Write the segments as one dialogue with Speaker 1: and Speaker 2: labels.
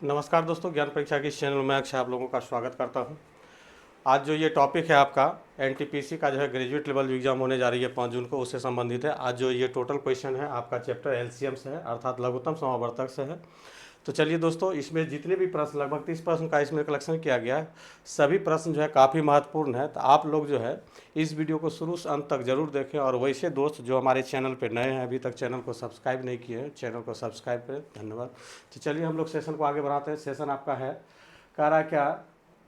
Speaker 1: नमस्कार दोस्तों, ज्ञान परीक्षा के इस चैनल में अक्षय आप लोगों का स्वागत करता हूं। आज जो ये टॉपिक है आपका एनटीपीसी का जो है ग्रेजुएट लेवल एग्जाम होने जा रही है 5 जून को, उससे संबंधित है। आज जो ये टोटल क्वेश्चन है आपका चैप्टर एलसीएम से है, अर्थात लघुत्तम समावर्तक से है। तो चलिए दोस्तों, इसमें जितने भी प्रश्न, लगभग 30 प्रश्न का इसमें कलेक्शन किया गया है। सभी प्रश्न जो है काफ़ी महत्वपूर्ण है, तो आप लोग जो है इस वीडियो को शुरू से अंत तक जरूर देखें। और वैसे दोस्त जो हमारे चैनल पे नए हैं, अभी तक चैनल को सब्सक्राइब नहीं किए हैं, चैनल को सब्सक्राइब करें। धन्यवाद। तो चलिए हम लोग सेशन को आगे बढ़ाते हैं। सेशन आपका है, कह रहा क्या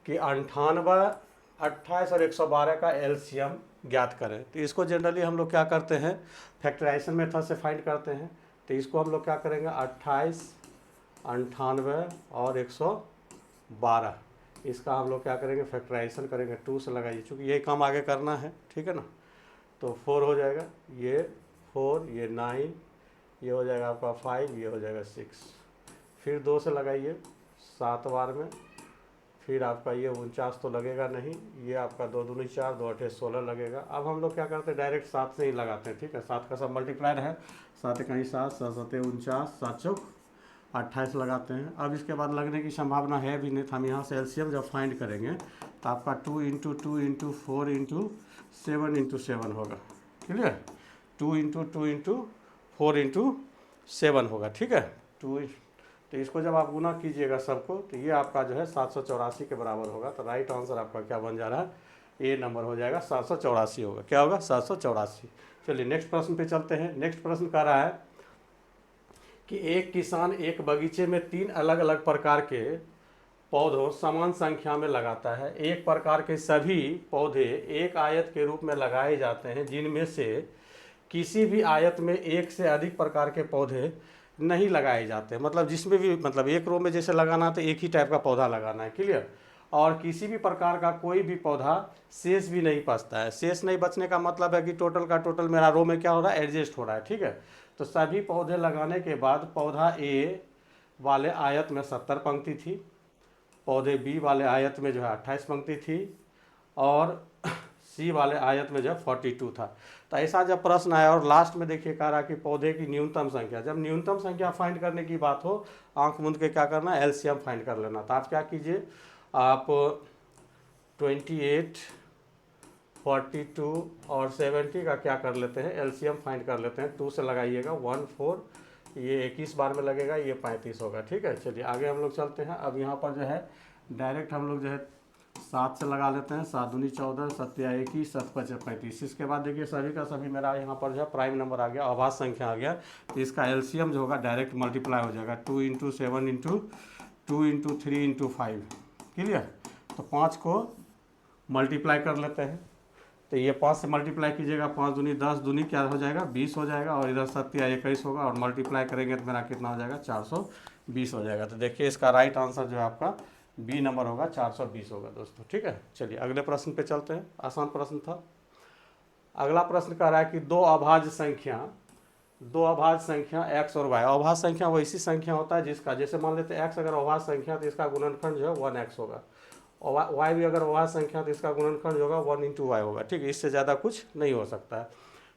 Speaker 1: कि 98, 28 और 112 का एलसीएम ज्ञात करें। तो इसको जनरली हम लोग क्या करते हैं, फैक्टराइजेशन मेथड से फाइंड करते हैं। तो इसको हम लोग क्या करेंगे, 28, 98 और 112, इसका हम लोग क्या करेंगे, फैक्टराइजेशन करेंगे। 2 से लगाइए, चूँकि ये काम आगे करना है, ठीक है ना। तो 4 हो जाएगा, ये 4, ये 9, ये हो जाएगा आपका 5, ये हो जाएगा 6। फिर 2 से लगाइए 7 बार में, फिर आपका ये 49 तो लगेगा नहीं, ये आपका 2 दूनी 4, 2 8 16 लगेगा। अब हम लोग क्या करते हैं, डायरेक्ट 7 से ही लगाते हैं, ठीक है। 7 का सब मल्टीप्लायर है, 7 कहीं 7, 7 7 49, 7 चौक 28 लगाते हैं। अब इसके बाद लगने की संभावना है भी नहीं, तो हम यहाँ से एलसीएम जब फाइंड करेंगे तो आपका 2 इंटू 2 इंटू 4 इंटू 7 इंटू 7 होगा, क्लियर। 2 इंटू 2 इंटू 4 इंटू 7 होगा, ठीक है। 2, तो इसको जब आप गुना कीजिएगा सबको, तो ये आपका जो है 784 के बराबर होगा। तो राइट आंसर आपका क्या बन जा रहा है, ए नंबर हो जाएगा, 784 होगा। क्या होगा, 784। चलिए नेक्स्ट प्रश्न पे चलते हैं। नेक्स्ट प्रश्न कह रहा है कि एक किसान एक बगीचे में 3 अलग अलग प्रकार के पौधों समान संख्या में लगाता है। एक प्रकार के सभी पौधे एक आयत के रूप में लगाए जाते हैं, जिनमें से किसी भी आयत में एक से अधिक प्रकार के पौधे नहीं लगाए जाते। मतलब जिसमें भी, मतलब एक रो में जैसे लगाना तो एक ही टाइप का पौधा लगाना है, क्लियर। और किसी भी प्रकार का कोई भी पौधा शेष भी नहीं बचता है। शेष नहीं बचने का मतलब है कि टोटल का टोटल मेरा रो में क्या हो रहा है, एडजस्ट हो रहा है, ठीक है। तो सभी पौधे लगाने के बाद पौधा ए वाले आयत में 70 पंक्ति थी, पौधे बी वाले आयत में जो है 28 पंक्ति थी, और सी वाले आयत में जो है 42 था। तो ऐसा जब प्रश्न आया और लास्ट में देखिए कह रहा कि पौधे की न्यूनतम संख्या, जब न्यूनतम संख्या फाइंड करने की बात हो, आंख मूंद के क्या करना है, एलसीएम फाइंड कर लेना। तो आप क्या कीजिए, आप 28, 42 और 70 का क्या कर लेते हैं, एलसीएम फाइंड कर लेते हैं। 2 से लगाइएगा 1 4, ये 21 बार में लगेगा, ये 35 होगा, ठीक है। चलिए आगे हम लोग चलते हैं। अब यहाँ पर जो है डायरेक्ट हम लोग जो है 7 से लगा लेते हैं। 7 दूनी 14, 7 या 21, 7 5 35। इसके बाद देखिए सभी का सभी मेरा यहाँ पर जो है प्राइम नंबर आ गया, आभास संख्या आ गया। तो इसका एलसीएम जो होगा डायरेक्ट मल्टीप्लाई हो जाएगा, 2 into 7 into 2 into 3 into 5, clear. तो 5 को मल्टीप्लाई कर लेते हैं। तो ये 5 से मल्टीप्लाई कीजिएगा, 5 दूनी 10, दूनी क्या हो जाएगा, 20 हो जाएगा। और इधर 7 या 21 होगा, और मल्टीप्लाई करेंगे तो मेरा कितना हो जाएगा, 420 हो जाएगा। तो देखिए इसका राइट आंसर जो है आपका बी नंबर होगा, 420 होगा दोस्तों, ठीक है। चलिए अगले प्रश्न पे चलते हैं। आसान प्रश्न था। अगला प्रश्न कह रहा है कि दो अभाज्य संख्या x और y। अभाज्य संख्या वैसी संख्या होता है जिसका, जैसे मान लेते हैं x अगर अभाज्य संख्या तो इसका गुणनखंड जो है 1x होगा, और y भी अगर अभाज्य संख्या तो इसका गुणनखंड जो होगा 1 इंटू वाई होगा, ठीक है। इससे ज़्यादा कुछ नहीं हो सकता है।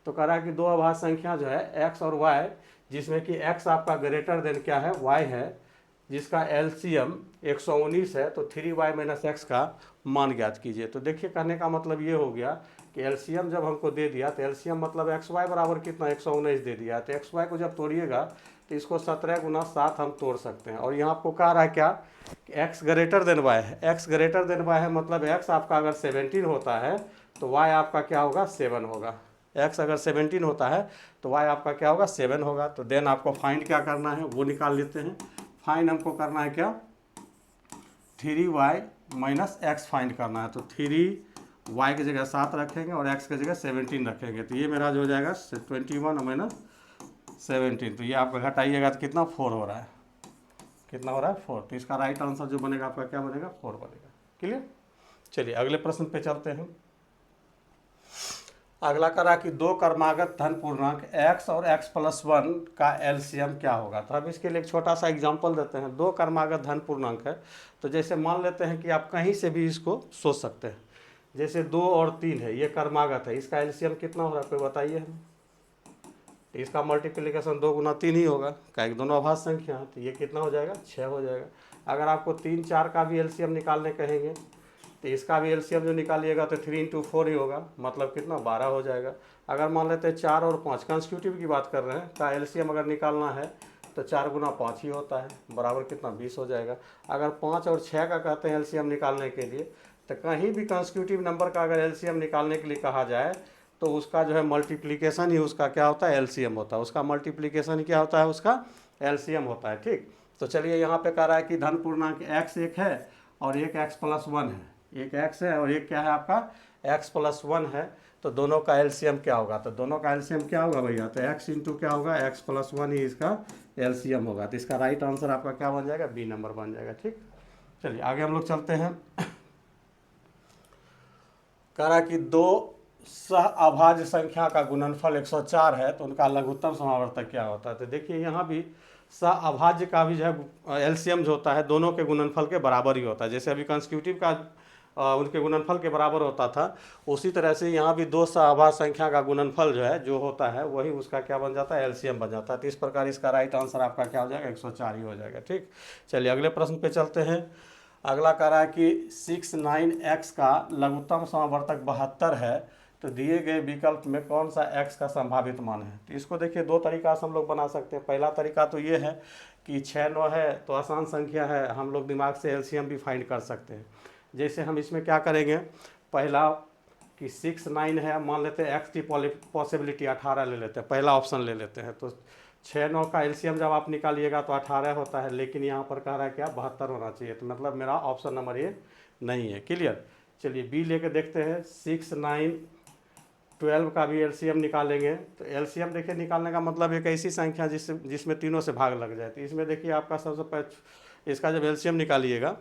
Speaker 1: तो कह रहा है कि दो अभाज्य संख्या जो है x और y, जिसमें कि x आपका ग्रेटर देन क्या है, y है, जिसका एलसीएम 119 है। तो 3y माइनस एक्स का मान ज्ञात कीजिए। तो देखिए कहने का मतलब ये हो गया कि एलसीएम जब हमको दे दिया, तो एलसीएम मतलब एक्स वाई बराबर कितना, 119 दे दिया। तो एक्स वाई को जब तोड़िएगा तो इसको 17 गुना 7 हम तोड़ सकते हैं। और यहाँ आपको कह रहा है क्या कि एक्स ग्रेटर देन वाई है। एक्स ग्रेटर देन वाई है मतलब एक्स आपका अगर 17 होता है तो वाई आपका क्या होगा, 7 होगा। एक्स अगर 17 होता है तो वाई आपका क्या होगा, 7 होगा। तो देन आपको फाइंड क्या करना है वो निकाल लेते हैं। फाइंड हमको करना है क्या, 3y माइनस एक्स फाइंड करना है। तो 3y की जगह 7 रखेंगे और x की जगह 17 रखेंगे। तो ये मेरा जो हो जाएगा 21 माइनस 17। तो ये आपका घटाइएगा तो कितना, 4 हो रहा है। कितना हो रहा है, 4। तो इसका राइट आंसर जो बनेगा आपका क्या बनेगा, 4 बनेगा, क्लियर। चलिए अगले प्रश्न पे चलते हैं। अगला करा कि दो क्रमागत धन पूर्णांक x और x प्लस 1 का एलसीएम क्या होगा। तो अब इसके लिए एक छोटा सा एग्जांपल देते हैं। दो क्रमागत धन पूर्णांक है, तो जैसे मान लेते हैं कि आप कहीं से भी इसको सोच सकते हैं। जैसे 2 और 3 है, ये क्रमागत है, इसका एलसीएम कितना हो रहा है कोई बताइए हमें। तो इसका मल्टीप्लिकेशन 2 गुना 3 ही होगा, क्या दोनों अभाज्य संख्या, तो ये कितना हो जाएगा 6 हो जाएगा। अगर आपको 3 4 का भी एलसीएम निकालने कहेंगे तो इसका भी एलसीएम जो निकालिएगा तो 3 इंटू 4 ही होगा, मतलब कितना 12 हो जाएगा। अगर मान लेते हैं 4 और 5 कंसेक्यूटिव की बात कर रहे हैं, का एलसीएम अगर निकालना है तो 4 गुना 5 ही होता है, बराबर कितना 20 हो जाएगा। अगर 5 और 6 का कहते हैं एलसीएम निकालने के लिए, तो कहीं भी कंसेक्यूटिव नंबर का अगर एलसीएम निकालने के लिए कहा जाए तो उसका जो है मल्टीप्लिकेशन ही उसका क्या होता है, एलसीएम होता है। उसका मल्टीप्लिकेशन क्या होता है, उसका एलसीएम होता है। ठीक, तो चलिए यहाँ पे कह रहा है कि धन पूर्णांक x एक है और एक x प्लस 1 है, एक x है और एक क्या है आपका x प्लस 1 है, तो दोनों का एलसीएम क्या होगा, तो दोनों का एलसीएम क्या होगा भैया, तो x इंटू क्या होगा x प्लस 1 ही इसका एलसीएम होगा। तो इसका राइट आंसर आपका क्या बन जाएगा, बी नंबर बन जाएगा। ठीक, चलिए आगे हम लोग चलते हैं। कह रहा कि दो सह अभाज्य संख्या का गुणनफल 104 है तो उनका लघुत्तम समावर्तक क्या होता है। तो देखिए यहाँ भी सह अभाज्य का भी जो है एलसीएम जो होता है दोनों के गुणनफल के बराबर ही होता है। जैसे अभी कंसेक्यूटिव का उनके गुणनफल के बराबर होता था, उसी तरह से यहाँ भी दो सह अभाज्य संख्या का गुणनफल जो है जो होता है वही उसका क्या बन जाता है, एलसीएम बन जाता है। तो इस प्रकार इसका राइट आंसर आपका क्या हो जाएगा, 104 ही हो जाएगा। ठीक, चलिए अगले प्रश्न पे चलते हैं। अगला कह रहा है कि 6 9x का लघुत्तम समावर्तक 72 है, तो दिए गए विकल्प में कौन सा x का संभावित मान है। तो इसको देखिए दो तरीका से हम लोग बना सकते हैं। पहला तरीका तो ये है कि 6 9 है तो आसान संख्या है, हम लोग दिमाग से एलसीएम भी फाइंड कर सकते हैं। जैसे हम इसमें क्या करेंगे, पहला कि 6 9 है, मान लेते हैं x की पॉसिबिलिटी 18 ले लेते हैं, पहला ऑप्शन ले लेते हैं। तो 6 9 का एलसीएम जब आप निकालिएगा तो 18 होता है, लेकिन यहाँ पर कह रहा है क्या 72 होना चाहिए, तो मतलब मेरा ऑप्शन नंबर ये नहीं है। क्लियर, चलिए बी लेके देखते हैं। 6 9 12 का भी एलसीएम निकालेंगे, तो एलसीएम देखिए निकालने का मतलब एक ऐसी संख्या जिसमें तीनों से भाग लग जाए। तो इसमें देखिए आपका सबसे पहले इसका जब एलसीएम निकालिएगा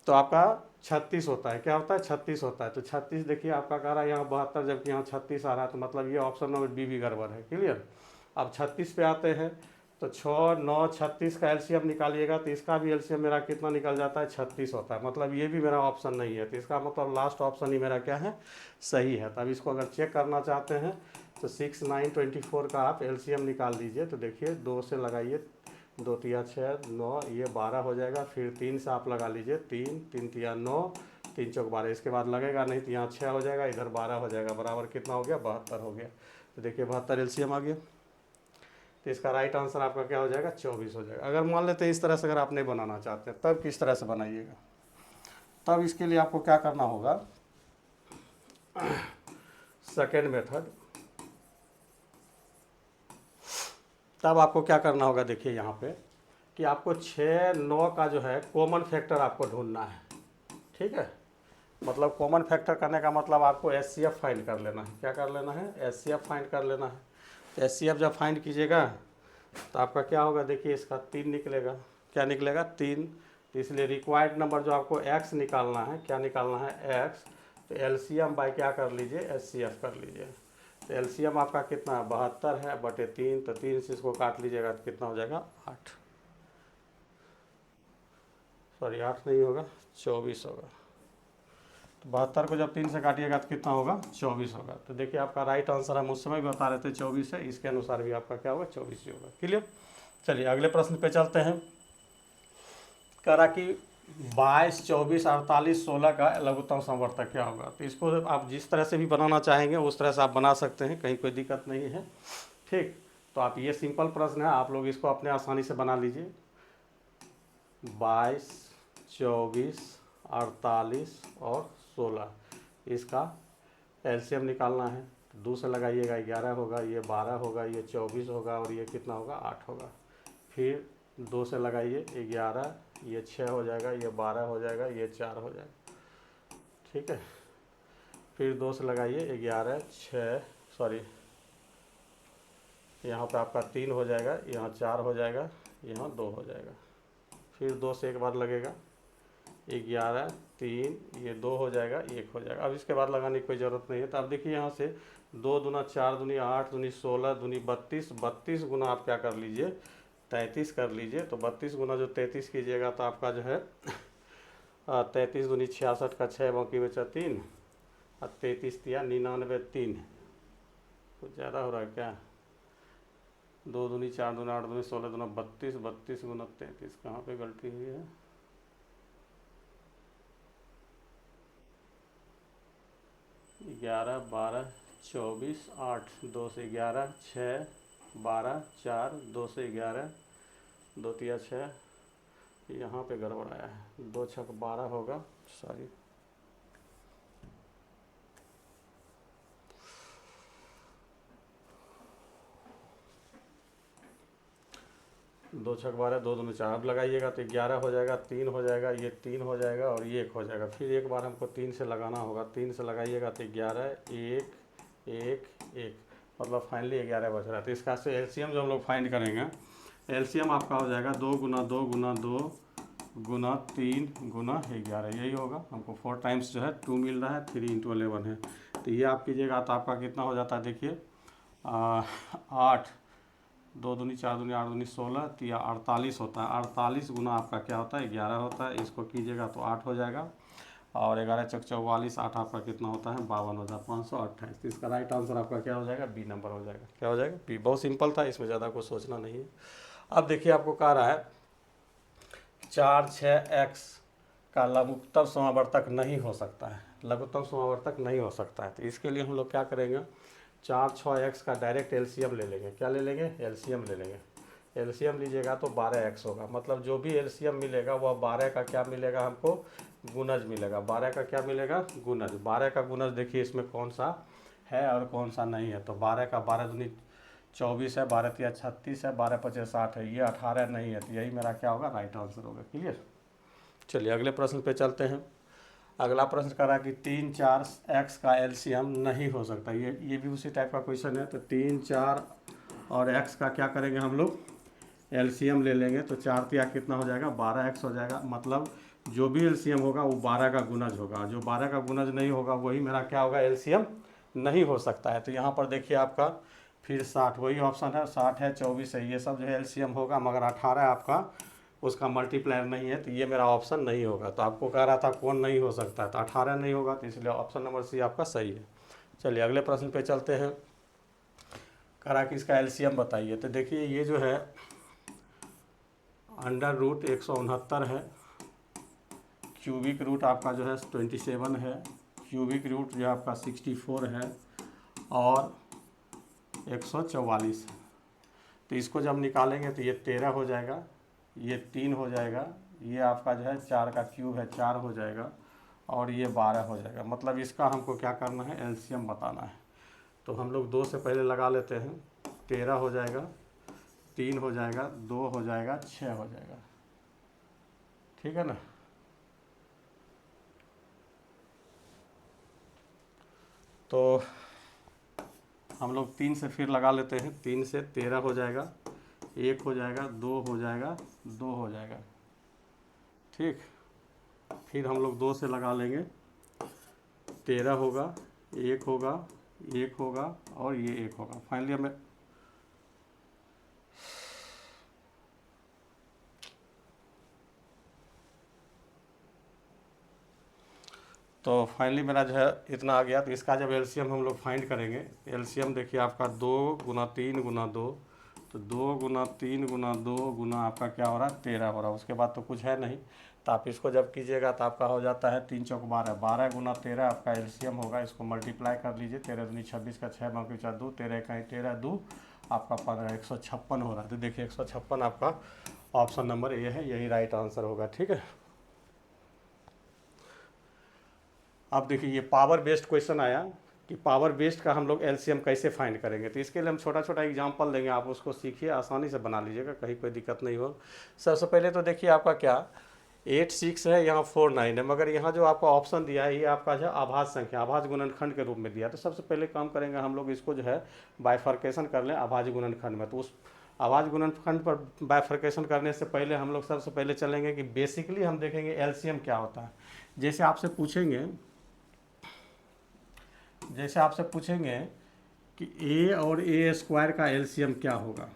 Speaker 1: तो आपका 36 होता है, क्या होता है 36 होता है। तो 36 देखिए आपका कह रहा है यहाँ 72, जबकि यहाँ 36 आ रहा है, तो मतलब ये ऑप्शन नंबर बी भी गड़बड़ है। क्लियर, अब 36 पे आते हैं, तो 6 9 36 का एलसीएम निकालिएगा तो इसका भी एलसीएम मेरा कितना निकल जाता है, 36 होता है, मतलब ये भी मेरा ऑप्शन नहीं है। तो इसका मतलब लास्ट ऑप्शन ही मेरा क्या है, सही है। तब इसको अगर चेक करना चाहते हैं तो 6 9 24 का आप एलसीएम निकाल दीजिए। तो देखिए 2 से लगाइए, 2 तिया 6 9, ये 12 हो जाएगा। फिर 3 से आप लगा लीजिए, 3 3 तिया 9, 3 चौक 12, इसके बाद लगेगा नहीं तो यहाँ 6 हो जाएगा, इधर 12 हो जाएगा, बराबर कितना हो गया 72 हो गया। तो देखिए 72 एलसीएम आ गया। तो इसका राइट आंसर आपका क्या हो जाएगा, 24 हो जाएगा। अगर मान लेते हैं इस तरह से अगर आप नहीं बनाना चाहते तब किस तरह से बनाइएगा, तब इसके लिए आपको क्या करना होगा, सेकेंड मेथड, तब आपको क्या करना होगा, देखिए यहाँ पे कि आपको 6 9 का जो है कॉमन फैक्टर आपको ढूंढना है। ठीक है, मतलब कॉमन फैक्टर करने का मतलब आपको एचसीएफ फाइंड कर लेना है। क्या कर लेना है, एचसीएफ फाइंड कर लेना है। तो एचसीएफ जब फाइंड कीजिएगा तो आपका क्या होगा, देखिए इसका 3 निकलेगा। क्या निकलेगा, 3। तो इसलिए रिक्वायर्ड नंबर जो आपको x निकालना है, क्या निकालना है, x, तो एलसीएम बाय क्या कर लीजिए, एचसीएफ कर लीजिए। तो एलसीएम आपका कितना है, 72 है बटे 3, तो 3 से इसको काट लीजिएगा तो कितना हो जाएगा 8, सॉरी 8 नहीं होगा 24 होगा। तो 72 को जब 3 से काटिएगा तो कितना होगा, 24 होगा। तो देखिए आपका राइट आंसर हम उस समय भी बता रहे थे 24 है, इसके अनुसार भी आपका क्या होगा 24 ही होगा। क्लियर, चलिए अगले प्रश्न पे चलते हैं। कह रहा कि 22 24 48 16 का लघुत्तम समवर्तक क्या होगा। तो इसको आप जिस तरह से भी बनाना चाहेंगे उस तरह से आप बना सकते हैं, कहीं कोई दिक्कत नहीं है। ठीक, तो आप ये सिंपल प्रश्न है, आप लोग इसको अपने आसानी से बना लीजिए। 22 24 48 और 16, इसका एलसीएम निकालना है। तो 2 से लगाइएगा 11 होगा, ये 12 होगा, ये 24 होगा और ये कितना होगा 8 होगा। फिर 2 से लगाइए 11, ये 6 हो जाएगा, ये 12 हो जाएगा, ये 4 हो जाएगा। ठीक है, फिर 2 से लगाइए 11 6, सॉरी यहाँ पे आपका 3 हो जाएगा, यहाँ 4 हो जाएगा, यहाँ 2 हो जाएगा। फिर 2 से एक बार लगेगा 11 3, ये 2 हो जाएगा, 1 हो जाएगा। अब इसके बाद लगाने की कोई ज़रूरत नहीं है। तो अब देखिए यहाँ से 2 दूना 4 दूनी 8 दूनी 16 दूनी 32, 32 गुना आप क्या कर लीजिए 33 कर लीजिए। तो 32 गुना जो 33 कीजिएगा तो आपका जो है 33 दूनी 66 का 6 बाकी बचा 3 और 33 तिया 99 3, कुछ ज़्यादा हो रहा है क्या, दो दूनी 4 दूनी 8 दूनी 16 दूना 32, 32 गुना 33, कहाँ पे गलती हुई है? 11 12 24 8, 2 से 11 6 12 4, 2 से 11 2 तिया 6, यहाँ पे गड़बड़ आया है, 2 छक 12 होगा, सॉरी 2 छक 12, 2 दूनी 4, अब लगाइएगा तो 11 हो जाएगा, 3 हो जाएगा, ये 3 हो जाएगा और ये 1 हो जाएगा। फिर एक बार हमको 3 से लगाना होगा, 3 से लगाइएगा तो 11 1 1 1, मतलब फाइनली 11 बच रहा है। तो इसका से एलसीएम जो हम लोग फाइंड करेंगे, एलसीएम आपका हो जाएगा 2 गुना 2 गुना 2 गुना 3 गुना 11, यही होगा। हमको 4 टाइम्स जो है 2 मिल रहा है, 3 × 11 है। तो ये आप कीजिएगा तो आपका कितना हो जाता है, देखिए 8, 2 दूनी 4 दूनी 8 दूनी 16, तो यह 48 होता है। 48 गुना आपका क्या होता है, 11 होता है। इसको कीजिएगा तो 8 हो जाएगा, और 11 चक 44, 8 आपका कितना होता है, 52,528। तो इसका राइट आंसर आपका क्या हो जाएगा, बी नंबर हो जाएगा। क्या हो जाएगा, बी। बहुत सिंपल था, इसमें ज़्यादा कुछ सोचना नहीं है। अब देखिए आपको कह रहा है 4 6 x का लघुत्तम समावर्तक नहीं हो सकता है, लघुत्तम समावर्तक नहीं हो सकता है। तो इसके लिए हम लोग क्या करेंगे, 4 6 x का डायरेक्ट एलसीएम ले लेंगे। क्या ले लेंगे, एलसीएम ले लेंगे। एलसीएम लीजिएगा तो 12x होगा, मतलब जो भी एलसीएम मिलेगा वह 12 का क्या मिलेगा, हमको गुणज मिलेगा। 12 का क्या मिलेगा, गुणज। 12 का गुणज देखिए इसमें कौन सा है और कौन सा नहीं है। तो 12 का 12 दूनी 24 है, 12 तिया 36 है, 12 पचे 60 है, ये 18 नहीं है। तो यही मेरा क्या होगा, राइट आंसर होगा। क्लियर। चलिए अगले प्रश्न पे चलते हैं। अगला प्रश्न कर रहा है कि 3 4 x का एलसीएम नहीं हो सकता। ये भी उसी टाइप का क्वेश्चन है। तो 3 4 और x का क्या करेंगे हम लोग, एलसीएम ले लेंगे। तो 4 तिया कितना हो जाएगा, 12x हो जाएगा। मतलब जो भी एलसीएम होगा वो 12 का गुणज होगा, जो 12 का गुणज नहीं होगा वही मेरा क्या होगा, एलसीएम नहीं हो सकता है। तो यहाँ पर देखिए आपका फिर 60, वही ऑप्शन है, 60 है, 24 है, ये सब जो है एलसीएम होगा, मगर 18 आपका उसका मल्टीप्लायर नहीं है। तो ये मेरा ऑप्शन नहीं होगा। तो आपको कह रहा था कौन नहीं हो सकता है, तो 18 नहीं होगा, तो इसलिए ऑप्शन नंबर सी आपका सही है। चलिए अगले प्रश्न पे चलते हैं। कह रहा कि इसका एलसीएम बताइए। तो देखिए ये जो है √169 है, क्यूबिक रूट आपका जो है 27 है, क्यूबिक रूट जो है आपका 64 है, और 144 है। तो इसको जब निकालेंगे तो ये 13 हो जाएगा, ये 3 हो जाएगा, ये आपका जो है 4 का क्यूब है 4 हो जाएगा, और ये 12 हो जाएगा। मतलब इसका हमको क्या करना है, एलसीएम बताना है। तो हम लोग 2 से पहले लगा लेते हैं। 13 हो जाएगा, 3 हो जाएगा, 2 हो जाएगा, 6 हो जाएगा। ठीक है ना। तो हम लोग 3 से फिर लगा लेते हैं। 3 से 13 हो जाएगा, 1 हो जाएगा, 2 हो जाएगा, 2 हो जाएगा। ठीक। फिर हम लोग 2 से लगा लेंगे, 13 होगा, 1 होगा, 1 होगा, और ये 1 होगा। फाइनली हमें तो फाइनली मेरा जो है इतना आ गया। तो इसका जब एलसीएम हम लोग फाइंड करेंगे, एलसीएम देखिए आपका 2 गुना 3 गुना 2, तो 2 गुना 3 गुना 2 गुना आपका क्या हो रहा है, 13 हो रहा है। उसके बाद तो कुछ है नहीं। तो आप इसको जब कीजिएगा तो आपका हो जाता है 3 चौक 12, 12 गुना 13 आपका एलसीएम होगा। इसको मल्टीप्लाई कर लीजिए, 13 दूनी 26 का 6 बाकी 4 2, 13 इकाई 13 2 आपका 15, 156 हो रहा है। तो देखिए 156 आपका ऑप्शन नंबर ए है, यही राइट आंसर होगा। ठीक है। अब देखिए ये पावर बेस्ड क्वेश्चन आया कि पावर बेस्ड का हम लोग एलसीएम कैसे फाइंड करेंगे। तो इसके लिए हम छोटा छोटा एग्जांपल देंगे, आप उसको सीखिए, आसानी से बना लीजिएगा, कहीं कोई दिक्कत नहीं हो। सबसे पहले तो देखिए आपका क्या 8 6 है, यहाँ 4 9 है, मगर यहाँ जो आपका ऑप्शन दिया है ये आपका जो है आभाज्य संख्या, आभाज्य गुणनखंड के रूप में दिया। तो सबसे पहले काम करेंगे हम लोग, इसको जो है बाइफर्केशन कर लें आभाज्य गुणनखंड में। तो उस आभाज्य गुणनखंड पर बाइफर्केशन करने से पहले हम लोग सबसे पहले चलेंगे कि बेसिकली हम देखेंगे एलसीएम क्या होता है। जैसे आपसे पूछेंगे कि ए और ए स्क्वायर का एलसीएम क्या होगा,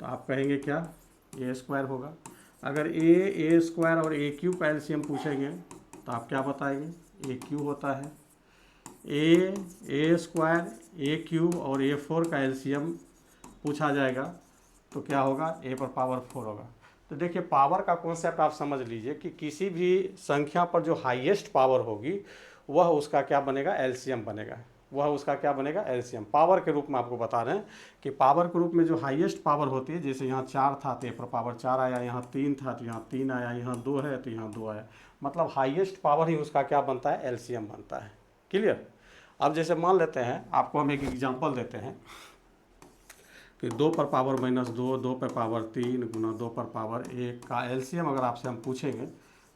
Speaker 1: तो आप कहेंगे क्या, ए स्क्वायर होगा। अगर ए स्क्वायर और ए क्यूब का एलसीएम पूछेंगे तो आप क्या बताएंगे, ए क्यूब होता है। ए स्क्वायर, ए क्यूब और ए 4 का एलसीएम पूछा जाएगा तो क्या होगा, a पर पावर 4 होगा। तो देखिए पावर का कॉन्सेप्ट आप समझ लीजिए कि किसी भी संख्या पर जो हाईएस्ट पावर होगी वह उसका क्या बनेगा, एलसीएम बनेगा। वह उसका क्या बनेगा, एलसीएम। पावर के रूप में आपको बता रहे हैं कि पावर के रूप में जो हाईएस्ट पावर होती है, जैसे यहाँ 4 था तो a पर पावर 4 आया, यहाँ 3 था तो यहाँ 3 आया, यहाँ 2 है तो यहाँ 2 आया, मतलब हाईएस्ट पावर ही उसका क्या बनता है, एलसीएम बनता है। क्लियर। अब जैसे मान लेते हैं, आपको हम एक एग्जांपल देते हैं कि 2 पर पावर -2, 2 पर पावर 3 गुना 2 पर पावर 1 का एलसीएम अगर आपसे हम पूछेंगे,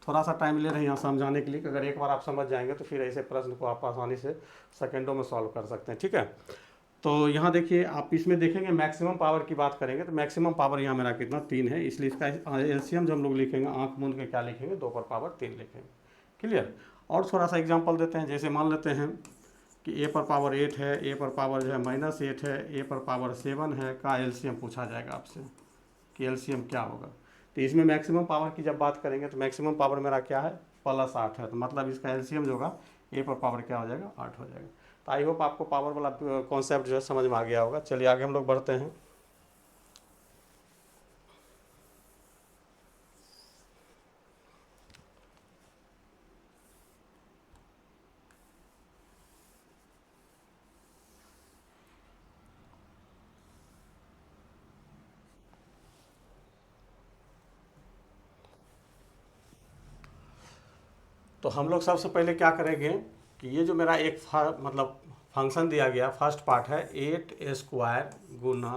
Speaker 1: थोड़ा सा टाइम ले रहे हैं यहाँ समझाने के लिए, कि अगर एक बार आप समझ जाएंगे तो फिर ऐसे प्रश्न को आप आसानी से सेकंडों में सॉल्व कर सकते हैं। ठीक है, तो यहाँ देखिए आप इसमें देखेंगे मैक्सिमम पावर की बात करेंगे तो मैक्सिमम पावर यहाँ मेरा कितना, 3 है, इसलिए इसका एलसीएम जो हम लोग लिखेंगे आंख मूंद के क्या लिखेंगे, 2 पर पावर 3 लिखेंगे। क्लियर। और थोड़ा सा एग्जाम्पल देते हैं, जैसे मान लेते हैं कि a पर पावर 8 है, a पर पावर जो है -8 है, a पर पावर 7 है का एलसीएम पूछा जाएगा आपसे कि एलसीएम क्या होगा। तो इसमें मैक्सिमम पावर की जब बात करेंगे तो मैक्सिमम पावर मेरा क्या है, +8 है, तो मतलब इसका एलसीएम जो होगा a पर पावर क्या हो जाएगा, 8 हो जाएगा। तो आई होप आपको पावर वाला कॉन्सेप्ट जो है समझ में आ गया होगा। चलिए आगे हम लोग बढ़ते हैं। तो हम लोग सबसे पहले क्या करेंगे कि ये जो मेरा एक मतलब फंक्शन दिया गया, फर्स्ट पार्ट है 8² गुना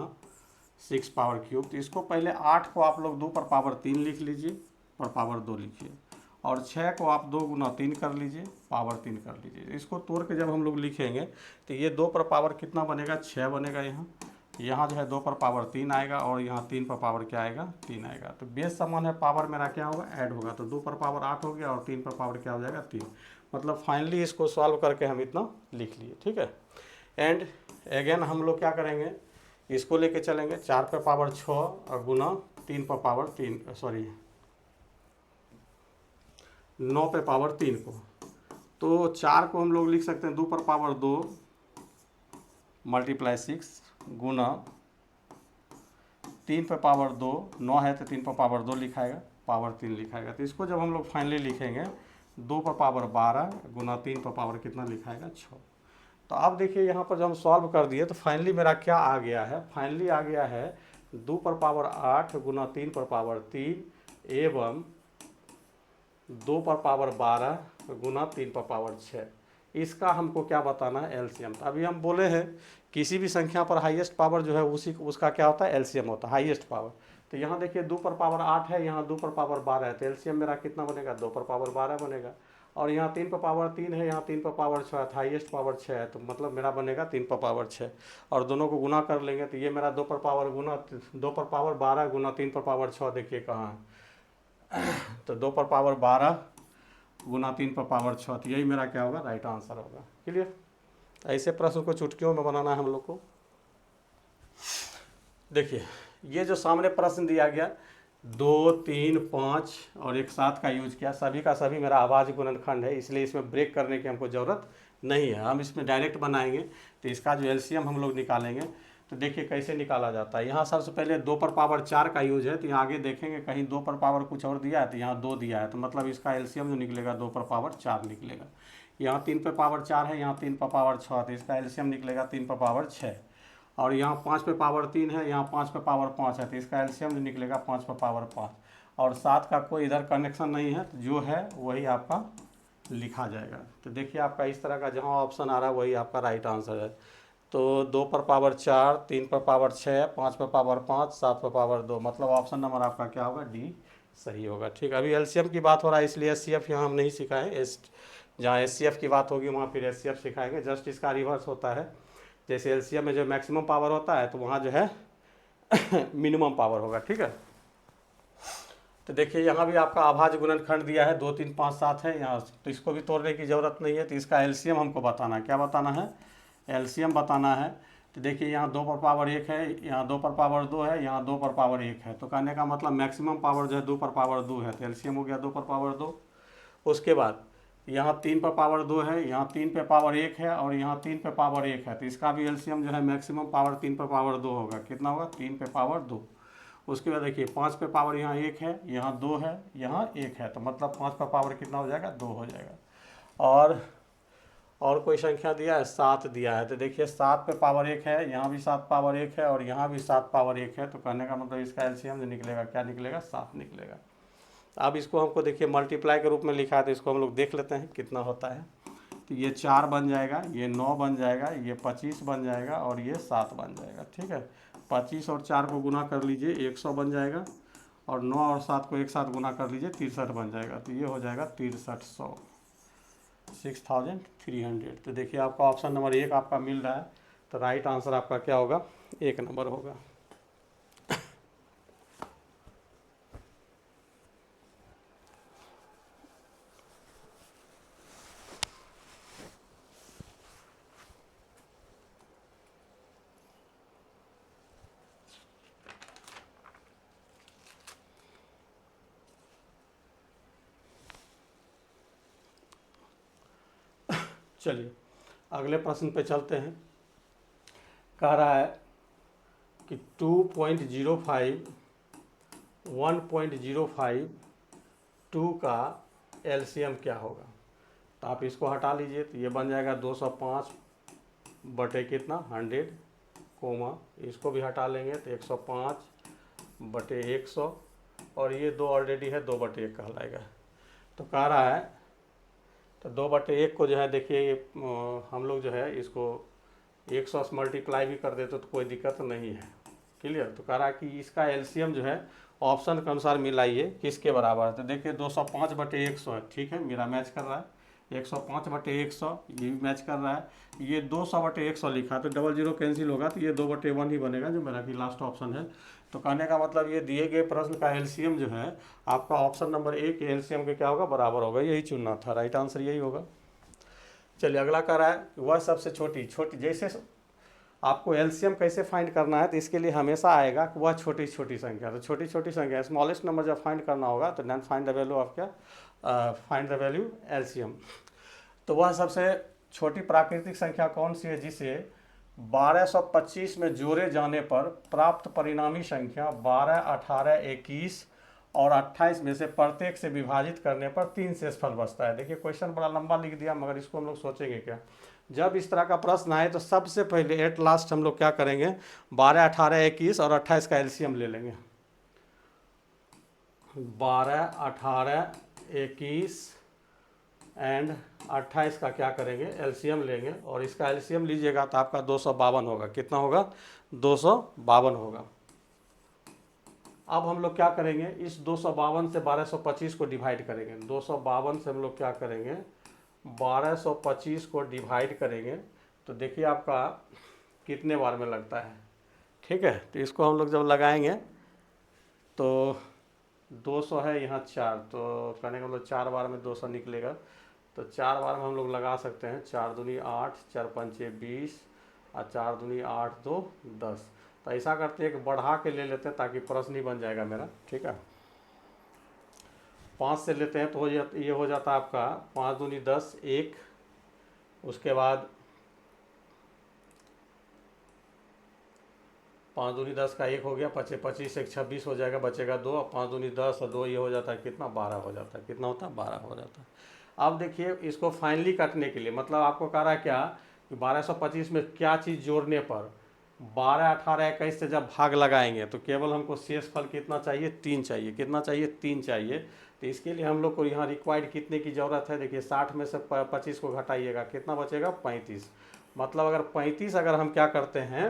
Speaker 1: 6 पावर क्यूब, तो इसको पहले 8 को आप लोग 2 पर पावर 3 लिख लीजिए, पर पावर 2 लिखिए, और 6 को आप 2 गुना 3 कर लीजिए, पावर 3 कर लीजिए। इसको तोड़ के जब हम लोग लिखेंगे तो ये 2 पर पावर कितना बनेगा, 6 बनेगा। यहाँ जो है 2 पर पावर 3 आएगा और यहाँ 3 पर पावर क्या आएगा, 3 आएगा। तो बेस समान है, पावर मेरा क्या होगा, ऐड होगा, तो 2 पर पावर 8 हो गया और 3 पर पावर क्या हो जाएगा, 3। मतलब फाइनली इसको सॉल्व करके हम इतना लिख लिए। ठीक है, एंड अगेन हम लोग क्या करेंगे, इसको लेके चलेंगे 4 पर पावर 6 और गुना 3 पर पावर 3, सॉरी 9 पे पावर 3 को। तो 4 को हम लोग लिख सकते हैं 2 पर पावर 2 मल्टीप्लाई 6 गुना 3 पे पावर 2, 9 है तो 3 पर पावर 2 लिखाएगा, पावर 3 लिखाएगा। तो इसको जब हम लोग फाइनली लिखेंगे 2 पर पावर 12 गुना 3 पर पावर कितना लिखाएगा, 6। तो अब देखिए यहाँ पर जब हम सॉल्व कर दिए तो फाइनली मेरा क्या आ गया है, फाइनली आ गया है 2 पर पावर 8 गुना 3 पर पावर 3 एवं 2 पर पावर 12 गुना 3 पर पावर 6। इसका हमको क्या बताना है, एलसीएम। तो अभी हम बोले हैं किसी भी संख्या पर हाईएस्ट पावर जो है उसका क्या होता है, एलसीएम होता है, हाईएस्ट पावर। तो यहाँ देखिए 2 पर पावर 8 है, यहाँ 2 पर पावर 12 है, तो एलसीएम मेरा कितना बनेगा, 2 पर पावर 12 बनेगा। और यहाँ 3 पर पावर 3 है, यहाँ 3 पर पावर 6 है, हाईएस्ट पावर 6 है, तो मतलब मेरा बनेगा 3 पर पावर 6। और दोनों को गुना कर लेंगे तो ये मेरा 2 पर पावर 12 गुना 3 पर पावर 6, देखिए कहाँ है, तो 2 पर पावर 12 गुना 3 पर पावर 6, तो यही मेरा क्या होगा, राइट आंसर होगा। क्लियर। ऐसे प्रश्न को चुटकियों में बनाना है हम लोग को। देखिए ये जो सामने प्रश्न दिया गया 2, 3, 5 और एक 7 का यूज किया, सभी का सभी मेरा अभाज्य गुणनखंड है, इसलिए इसमें ब्रेक करने की हमको ज़रूरत नहीं है, हम इसमें डायरेक्ट बनाएंगे। तो इसका जो एलसीएम हम लोग निकालेंगे तो देखिए कैसे निकाला जाता है। यहाँ सबसे पहले 2 पर पावर 4 का यूज है, तो यहाँ आगे देखेंगे कहीं 2 पर पावर कुछ और दिया है तो यहाँ 2 दिया है, तो मतलब इसका एलसीएम जो निकलेगा 2 पर पावर 4 निकलेगा। यहाँ 3 पर पावर 4 है, यहाँ 3 पर पावर 6, तो इसका एलसीएम निकलेगा 3 पर पावर 6। और यहाँ 5 पे पावर 3 है, यहाँ 5 पे पावर 5 है, तो इसका एलसीएम जो निकलेगा 5 पर पावर 5। और 7 का कोई इधर कनेक्शन नहीं है, तो जो है वही आपका लिखा जाएगा। तो देखिए आपका इस तरह का जहाँ ऑप्शन आ रहा है वही आपका राइट आंसर है। तो 2 पर पावर 4, 3 पर पावर 6, 5 पर पावर 5, 7 पर पावर 2, मतलब ऑप्शन नंबर आपका क्या होगा, डी सही होगा। ठीक, अभी एलसीएम की बात हो रहा है इसलिए एचसीएफ यहाँ हम नहीं सिखाएं, जहाँ एचसीएफ की बात होगी वहाँ फिर एचसीएफ सिखाएंगे। जस्ट इसका रिवर्स होता है, जैसे एलसीएम में जो मैक्सिमम पावर होता है तो वहाँ जो है मिनिमम पावर होगा। ठीक है, तो देखिए यहाँ भी आपका अभाज्य गुणनखंड दिया है 2, 3, 5, 7 है यहाँ, तो इसको भी तोड़ने की ज़रूरत नहीं है। तो इसका एलसीएम हमको बताना है, क्या बताना है, एलसीएम बताना है। तो देखिए यहाँ 2 पर पावर 1 है, यहाँ 2 पर पावर 2 है, यहाँ 2 पर पावर 1 है, तो कहने का मतलब मैक्सिमम पावर जो है 2 पर पावर 2 है, तो एलसीएम हो गया 2 पर पावर 2। उसके बाद यहाँ 3 पे पावर 2 है, यहाँ 3 पे पावर 1 है और यहाँ 3 पे पावर 1 है, तो इसका भी एलसीएम जो है मैक्सिमम पावर 3 पे पावर 2 होगा। कितना होगा? 3 पे पावर 2। उसके बाद देखिए 5 पे पावर यहाँ 1 है, यहाँ 2 है, यहाँ 1 है, तो मतलब 5 पे पावर कितना हो जाएगा? 2 हो जाएगा। और कोई संख्या दिया है? 7 दिया है, तो देखिए 7 पे पावर 1 है, यहाँ भी 7 पावर 1 है और यहाँ भी 7 पावर 1 है, तो कहने का मतलब इसका एलसीएम जो निकलेगा क्या निकलेगा? 7 निकलेगा। अब इसको हमको देखिए मल्टीप्लाई के रूप में लिखा है, तो इसको हम लोग देख लेते हैं कितना होता है। तो ये 4 बन जाएगा, ये 9 बन जाएगा, ये 25 बन जाएगा और ये 7 बन जाएगा। ठीक है, 25 और 4 को गुना कर लीजिए, 100 बन जाएगा, और 9 और 7 को एक साथ गुना कर लीजिए, 63 बन जाएगा। तो ये हो जाएगा 6300, 6300। तो देखिए आपका ऑप्शन नंबर 1 आपका मिल रहा है, तो राइट आंसर आपका क्या होगा? 1 नंबर होगा। चलिए अगले प्रश्न पे चलते हैं। कह रहा है कि 2.05 1.05 2 का एलसीएम क्या होगा? तो आप इसको हटा लीजिए, तो ये बन जाएगा 205 बटे कितना? 100, कोमा इसको भी हटा लेंगे तो 105 बटे 100, और ये 2 ऑलरेडी है, 2/1 कहलाएगा। तो कह रहा है तो 2/1 को जो है देखिए ये हम लोग जो है इसको 100 से मल्टीप्लाई भी कर देते तो कोई दिक्कत नहीं है। क्लियर? तो कह रहा है कि इसका एलसीएम जो है ऑप्शन के अनुसार मिलाइए किसके बराबर है। तो देखिए 205/100 है, ठीक है, मेरा मैच कर रहा है। 105/100 ये भी मैच कर रहा है। ये 200/100 लिखा, तो 00 कैंसिल होगा, तो ये 2/1 ही बनेगा, जो मेरा भी लास्ट ऑप्शन है। तो कहने का मतलब ये दिए गए प्रश्न का एलसीएम जो है आपका ऑप्शन नंबर 1 एलसीएम के क्या होगा? बराबर होगा। यही चुनना था, राइट आंसर यही होगा। चलिए अगला कह रहा है वह सबसे छोटी जैसे आपको एलसीएम कैसे फाइंड करना है, तो इसके लिए हमेशा आएगा कि वह छोटी छोटी संख्या। तो छोटी छोटी संख्या स्मॉलेस्ट नंबर जब फाइंड करना होगा तो then find the value of क्या? Find the value LCM. तो वह सबसे छोटी प्राकृतिक संख्या कौन सी है जिसे 1225 में जोड़े जाने पर प्राप्त परिणामी संख्या 12, 18, 21 और 28 में से प्रत्येक से विभाजित करने पर 3 शेषफल बचता है। देखिए क्वेश्चन बड़ा लंबा लिख दिया, मगर इसको हम लोग सोचेंगे क्या? जब इस तरह का प्रश्न आए तो सबसे पहले एट लास्ट हम लोग क्या करेंगे? 12, 18, 21 और 28 का एलसीएम ले लेंगे। 12, 18, 21 एंड 28 का क्या करेंगे? एलसीएम लेंगे, और इसका एलसीएम लीजिएगा तो आपका 252 होगा। कितना होगा? 252 होगा। अब हम लोग क्या करेंगे? इस 252 से 1225 को डिवाइड करेंगे। 252 से हम लोग क्या करेंगे? 1225 को डिवाइड करेंगे, तो देखिए आपका कितने बार में लगता है। ठीक है, तो इसको हम लोग जब लगाएंगे तो 200 है यहाँ 4, तो कहने का मतलब 4 बार में 200 निकलेगा। तो 4 बार में हम लोग लगा सकते हैं। 4 दूनी 8, 4 पंचे 20 और 4 दूनी 8, 2 10। तो ऐसा करते हैं, एक बढ़ा के ले लेते हैं ताकि प्रश्न ही बन जाएगा मेरा। ठीक है, 5 से लेते हैं तो ये हो जाता है आपका 5 दूनी 10, 1। उसके बाद 5 दूनी 10 का 1 हो गया, 25 एक 26 हो जाएगा, बचेगा 2, और 5 दूनी 10 और 2 ये हो जाता है कितना? 12 हो जाता है। कितना होता है? 12 हो जाता है। अब देखिए इसको फाइनली काटने के लिए मतलब आपको कह रहा है क्या कि 1225 में क्या चीज़ जोड़ने पर 12, 18, 21 से जब भाग लगाएंगे तो केवल हमको शेषफल कितना चाहिए? 3 चाहिए। कितना चाहिए? 3 चाहिए। तो इसके लिए हम लोग को यहाँ रिक्वायर्ड कितने की ज़रूरत है? देखिए 60 में से 25 को घटाइएगा, कितना बचेगा? 35। मतलब अगर 35 अगर हम क्या करते हैं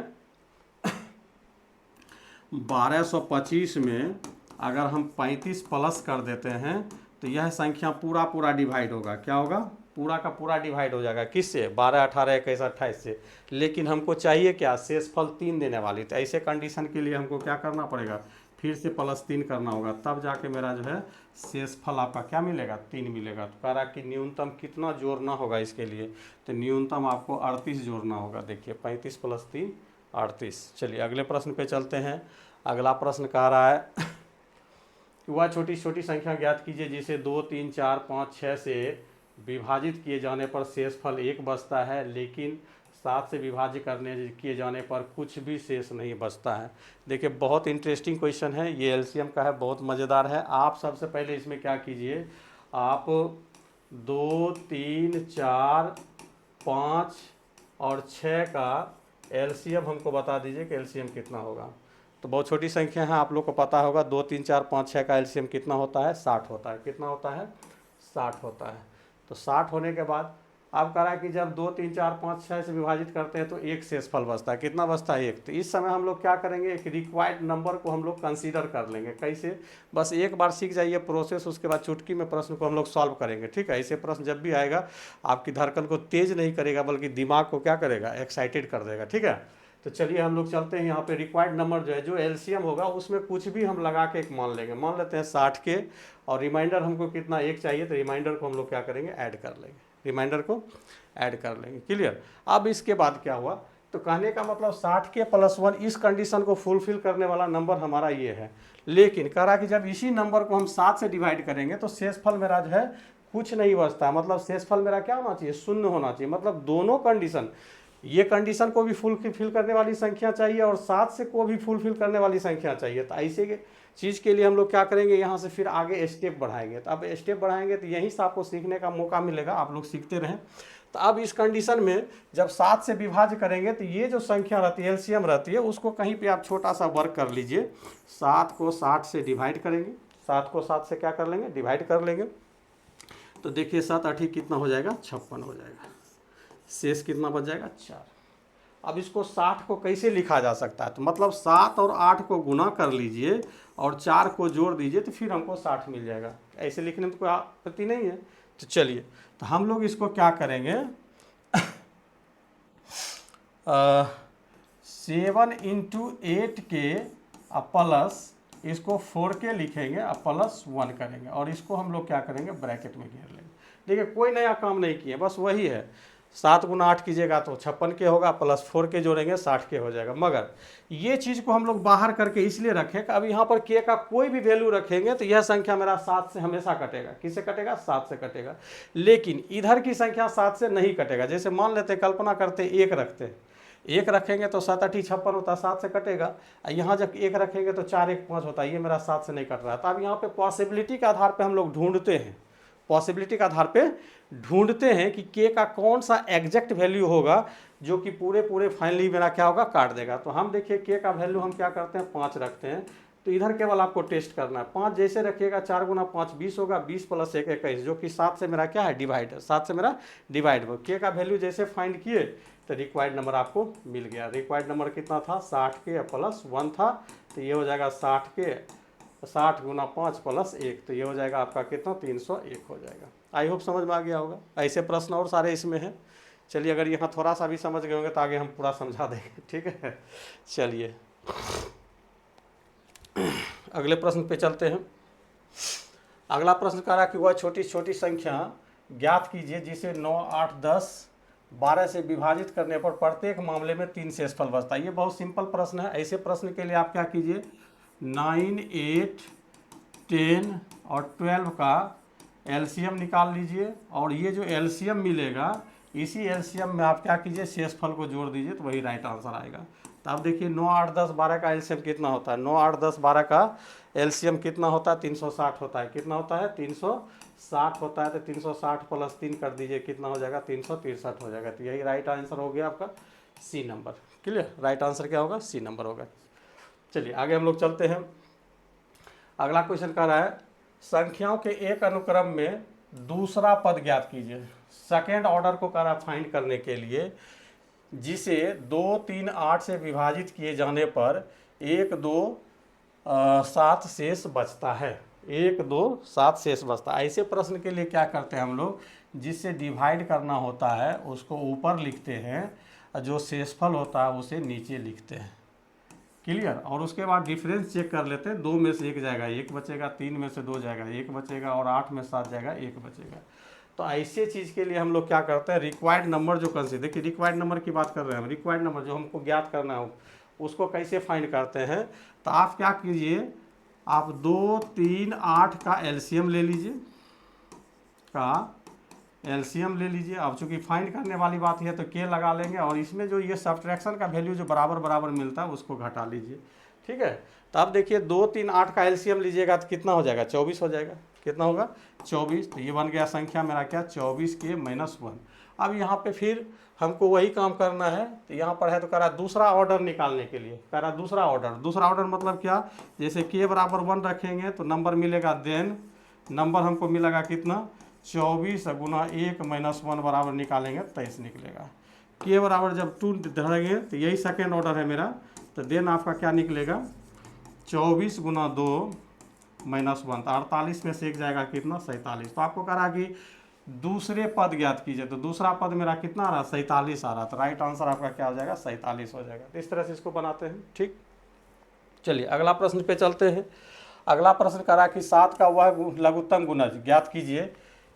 Speaker 1: 1225 में अगर हम 35 प्लस कर देते हैं तो यह संख्या पूरा डिवाइड होगा। क्या होगा? पूरा का पूरा डिवाइड हो जाएगा। किससे? 12, 18, 21, 28 से। लेकिन हमको चाहिए क्या? शेषफल 3 देने वाली। तो ऐसे कंडीशन के लिए हमको क्या करना पड़ेगा? फिर से +3 करना होगा, तब जाके मेरा जो है शेषफल आपका क्या मिलेगा? 3 मिलेगा। तो कह रहा कि न्यूनतम कितना जोड़ना होगा इसके लिए? तो न्यूनतम आपको 38 जोड़ना होगा। देखिए 35 + 3 38। चलिए अगले प्रश्न पे चलते हैं। अगला प्रश्न कह रहा है वह छोटी छोटी संख्या ज्ञात कीजिए जिसे 2, 3, 4, 5, 6 से विभाजित किए जाने पर शेषफल 1 बचता है, लेकिन 7 से विभाजित किए जाने पर कुछ भी शेष नहीं बचता है। देखिए बहुत इंटरेस्टिंग क्वेश्चन है, ये एलसीएम का है, बहुत मज़ेदार है। आप सबसे पहले इसमें क्या कीजिए, आप 2, 3, 4, 5 और 6 का एलसीएम हमको बता दीजिए कि एलसीएम कितना होगा। तो बहुत छोटी संख्या है, आप लोग को पता होगा। 2, 3, 4, 5, 6 का एलसीएम कितना होता है, 60 होता है। कितना होता है, 60 होता है। तो 60 होने के बाद अब कह रहा है कि जब 2, 3, 4, 5, 6 से विभाजित करते हैं तो एक शेषफल बचता है। कितना बचता है, 1। तो इस समय हम लोग क्या करेंगे, एक रिक्वायर्ड नंबर को हम लोग कंसीडर कर लेंगे। कैसे, बस एक बार सीख जाइए प्रोसेस, उसके बाद चुटकी में प्रश्न को हम लोग सॉल्व करेंगे। ठीक है, ऐसे प्रश्न जब भी आएगा आपकी धड़कन को तेज नहीं करेगा, बल्कि दिमाग को क्या करेगा, एक्साइटेड कर देगा। ठीक है, तो चलिए हम लोग चलते हैं यहाँ पे। रिक्वायर्ड नंबर जो है, जो एलसीएम होगा उसमें कुछ भी हम लगा के एक मान लेंगे। मान लेते हैं 60 के, और रिमाइंडर हमको कितना, 1 चाहिए, तो रिमाइंडर को हम लोग क्या करेंगे, ऐड कर लेंगे। रिमाइंडर को ऐड कर लेंगे। क्लियर। अब इसके बाद क्या हुआ, तो कहने का मतलब 60 के +1 इस कंडीशन को फुलफिल करने वाला नंबर हमारा ये है। लेकिन कह रहा कि जब इसी नंबर को हम 7 से डिवाइड करेंगे तो शेषफल मेरा जो है कुछ नहीं बचता। मतलब शेषफल मेरा क्या होना चाहिए, 0 होना चाहिए। मतलब दोनों कंडीशन, ये कंडीशन को भी फुलफिल करने वाली संख्या चाहिए और 7 से को भी फुलफिल करने वाली संख्या चाहिए। तो ऐसे के चीज़ के लिए हम लोग क्या करेंगे, यहाँ से फिर आगे स्टेप बढ़ाएंगे। तो अब स्टेप बढ़ाएंगे तो यहीं से आपको सीखने का मौका मिलेगा, आप लोग सीखते रहें। तो अब इस कंडीशन में जब 7 से विभाज्य करेंगे तो ये जो संख्या रहती है, एलसीएम रहती है, उसको कहीं पे आप छोटा सा वर्क कर लीजिए। 7 को 60 से डिवाइड करेंगे, 7 को 7 से क्या कर लेंगे, डिवाइड कर लेंगे। तो देखिए 7 8 कितना हो जाएगा, 56 हो जाएगा। शेष कितना बच जाएगा, 4। अब इसको 60 को कैसे लिखा जा सकता है, तो मतलब 7 और 8 को गुना कर लीजिए और 4 को जोड़ दीजिए, तो फिर हमको 60 मिल जाएगा। ऐसे लिखने में तो कोई आपत्ति नहीं है। तो चलिए, तो हम लोग इसको क्या करेंगे, 7 × 8 के प्लस इसको 4 के लिखेंगे और +1 करेंगे, और इसको हम लोग क्या करेंगे, ब्रैकेट में घेर लेंगे। देखिए कोई नया काम नहीं किए, बस वही है। 7 × 8 कीजिएगा तो 56 के होगा, +4 के जोड़ेंगे 60 के हो जाएगा। मगर ये चीज़ को हम लोग बाहर करके इसलिए रखें कि अब यहाँ पर के का कोई भी वैल्यू रखेंगे तो यह संख्या मेरा 7 से हमेशा कटेगा। किससे कटेगा, 7 से कटेगा। लेकिन इधर की संख्या 7 से नहीं कटेगा। जैसे मान लेते, कल्पना करते 1 रखते, 1 रखेंगे तो 7 8 56 होता है, 7 से कटेगा। यहाँ जब 1 रखेंगे तो 4 1 5 होता है, ये मेरा 7 से नहीं कट रहा है। तो अब यहाँ पे पॉसिबिलिटी के आधार पे हम लोग ढूंढते हैं, पॉसिबिलिटी के आधार पे ढूंढते हैं कि के का कौन सा एग्जैक्ट वैल्यू होगा जो कि पूरे फाइनली मेरा क्या होगा, काट देगा। तो हम देखिए के का वैल्यू हम क्या करते हैं, 5 रखते हैं। तो इधर केवल आपको टेस्ट करना है। 5 जैसे रखिएगा, 4 × 5 20 होगा, 20 + 1 21, जो कि 7 से मेरा क्या है, डिवाइड है। 7 से मेरा डिवाइड हो। के का वैल्यू जैसे फाइंड किए तो रिक्वायर्ड नंबर आपको मिल गया। रिक्वायर्ड नंबर कितना था, 60 के +1 था। तो ये हो जाएगा 60 के 60 × 5 + 1, तो ये हो जाएगा आपका कितना, 301 हो जाएगा। आई होप समझ में आ गया होगा। ऐसे प्रश्न और सारे इसमें हैं। चलिए, अगर यहाँ थोड़ा सा भी समझ गए होंगे तो आगे हम पूरा समझा देंगे। ठीक है, चलिए अगले प्रश्न पे चलते हैं। अगला प्रश्न कह रहा कि वह छोटी छोटी संख्या ज्ञात कीजिए जिसे 9, 8, 10, 12 से विभाजित करने पर प्रत्येक मामले में 3 शेषफल बचता है। ये बहुत सिंपल प्रश्न है। ऐसे प्रश्न के लिए आप क्या कीजिए, 9, 8, 10 और 12 का एलसीएम निकाल लीजिए, और ये जो एलसीएम मिलेगा इसी एलसीएम में आप क्या कीजिए, शेषफल को जोड़ दीजिए, तो वही राइट आंसर आएगा। तो आप देखिए 9, 8, 10, 12 का एलसीएम कितना होता है, 9, 8, 10, 12 का एलसीएम कितना होता है, 360 होता है। कितना होता है, 360 होता है। तो 360 + 3 कर दीजिए, कितना हो जाएगा, 363 हो जाएगा। तो यही राइट आंसर हो गया आपका, C number. Clear, right answer क्या होगा, सी नंबर होगा। चलिए आगे हम लोग चलते हैं। अगला क्वेश्चन कह रहा है संख्याओं के एक अनुक्रम में दूसरा पद ज्ञात कीजिए। सेकेंड ऑर्डर को कह रहा फाइंड करने के लिए, जिसे 2, 3, 8 से विभाजित किए जाने पर 1, 2, 7 शेष बचता है। 1, 2, 7 शेष बचता है। ऐसे प्रश्न के लिए क्या करते हैं हम लोग, जिससे डिवाइड करना होता है उसको ऊपर लिखते हैं, जो शेषफल होता है उसे नीचे लिखते हैं। क्लियर। और उसके बाद डिफरेंस चेक कर लेते हैं। 2 में से 1 जाएगा, 1 बचेगा, 3 में से 2 जाएगा, 1 बचेगा, और 8 में 7 जाएगा, 1 बचेगा। तो ऐसे चीज़ के लिए हम लोग क्या करते हैं, रिक्वायर्ड नंबर जो कंसीडर, देखिए रिक्वायर्ड नंबर की बात कर रहे हैं हम। रिक्वायर्ड नंबर जो हमको ज्ञात करना हो उसको कैसे फाइंड करते हैं, तो आप क्या कीजिए, आप 2, 3, 8 का एलसीएम ले लीजिए, का एलसीएम ले लीजिए। अब चूंकि फाइंड करने वाली बात है तो के लगा लेंगे, और इसमें जो ये सब्ट्रैक्शन का वैल्यू जो बराबर बराबर मिलता है उसको घटा लीजिए। ठीक है, तो अब देखिए 2, 3, 8 का एलसीएम लीजिएगा तो कितना हो जाएगा, 24 हो जाएगा। कितना होगा, 24। तो ये बन गया संख्या मेरा क्या, 24 के -1। अब यहाँ पे फिर हमको वही काम करना है। तो यहाँ पर है तो कह रहा दूसरा ऑर्डर निकालने के लिए, कह रहा दूसरा ऑर्डर मतलब क्या, जैसे के बराबर 1 रखेंगे तो नंबर मिलेगा, देन नंबर हमको मिलेगा कितना, 24 गुना 1 -1 बराबर निकालेंगे 23 निकलेगा। के बराबर जब 2 धरेंगे तो यही सेकेंड ऑर्डर है मेरा, तो देन आपका क्या निकलेगा, 24 गुना 2 -1, तो 48 में से एक जाएगा कितना, 47। तो आपको कह रहा कि दूसरे पद ज्ञात कीजिए, तो दूसरा पद मेरा कितना आ रहा, 47 आ रहा। तो राइट आंसर आपका क्या हो जाएगा, 47 हो जाएगा। तो इस तरह से इसको बनाते हैं। ठीक, चलिए अगला प्रश्न पे चलते हैं। अगला प्रश्न करा कि 7 का वह लघुत्तम गुणज ज्ञात कीजिए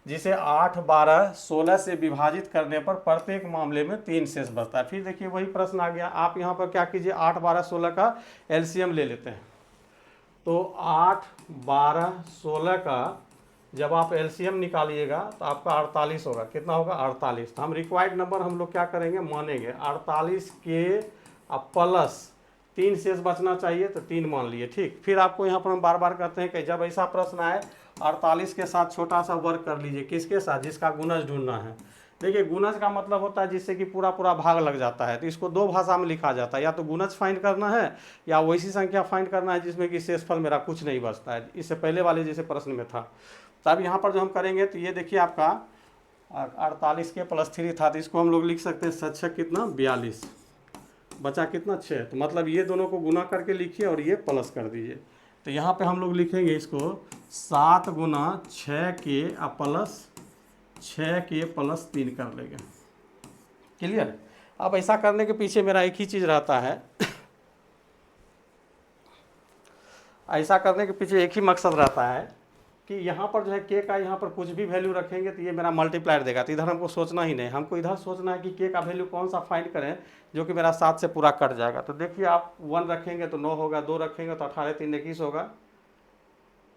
Speaker 1: जिसे 8, 12, 16 से विभाजित करने पर प्रत्येक मामले में 3 शेष बचता है। फिर देखिए वही प्रश्न आ गया। आप यहाँ पर क्या कीजिए, 8, 12, 16 का एलसीएम ले लेते हैं। तो 8, 12, 16 का जब आप एलसीएम निकालिएगा तो आपका 48 होगा। कितना होगा, 48। तो हम रिक्वायर्ड नंबर हम लोग क्या करेंगे, मानेंगे 48 के प्लस 3 शेष बचना चाहिए, तो 3 मान लिए। ठीक, फिर आपको यहाँ पर हम बार बार कहते हैं कि जब ऐसा प्रश्न आए 48 के साथ छोटा सा वर्क कर लीजिए। किसके साथ, जिसका गुणज ढूंढना है। देखिए गुणज का मतलब होता है जिससे कि पूरा पूरा भाग लग जाता है। तो इसको 2 भाषा में लिखा जाता है, या तो गुणज फाइंड करना है या वैसी संख्या फाइंड करना है जिसमें कि शेषफल मेरा कुछ नहीं बचता है। इससे पहले वाले जैसे प्रश्न में था। तो अब यहाँ पर जो हम करेंगे तो ये देखिए आपका 48 के +3 था, तो इसको हम लोग लिख सकते हैं 7 कितना, 42। बचा कितना, 6। तो मतलब ये दोनों को गुना करके लिखिए और ये प्लस कर दीजिए। तो यहाँ पे हम लोग लिखेंगे इसको 7 गुना 6 के प्लस 6 के +3 कर लेंगे। क्लियर। अब ऐसा करने के पीछे मेरा एक ही चीज़ रहता है ऐसा करने के पीछे एक ही मकसद रहता है कि यहाँ पर जो है के का यहाँ पर कुछ भी वैल्यू रखेंगे तो ये मेरा मल्टीप्लायर देगा। तो इधर हमको सोचना ही नहीं, हमको इधर सोचना है कि के का वैल्यू कौन सा फाइंड करें जो कि मेरा 7 से पूरा कट जाएगा। तो देखिए आप 1 रखेंगे तो 9 होगा, 2 रखेंगे तो 18, 3, 21 होगा,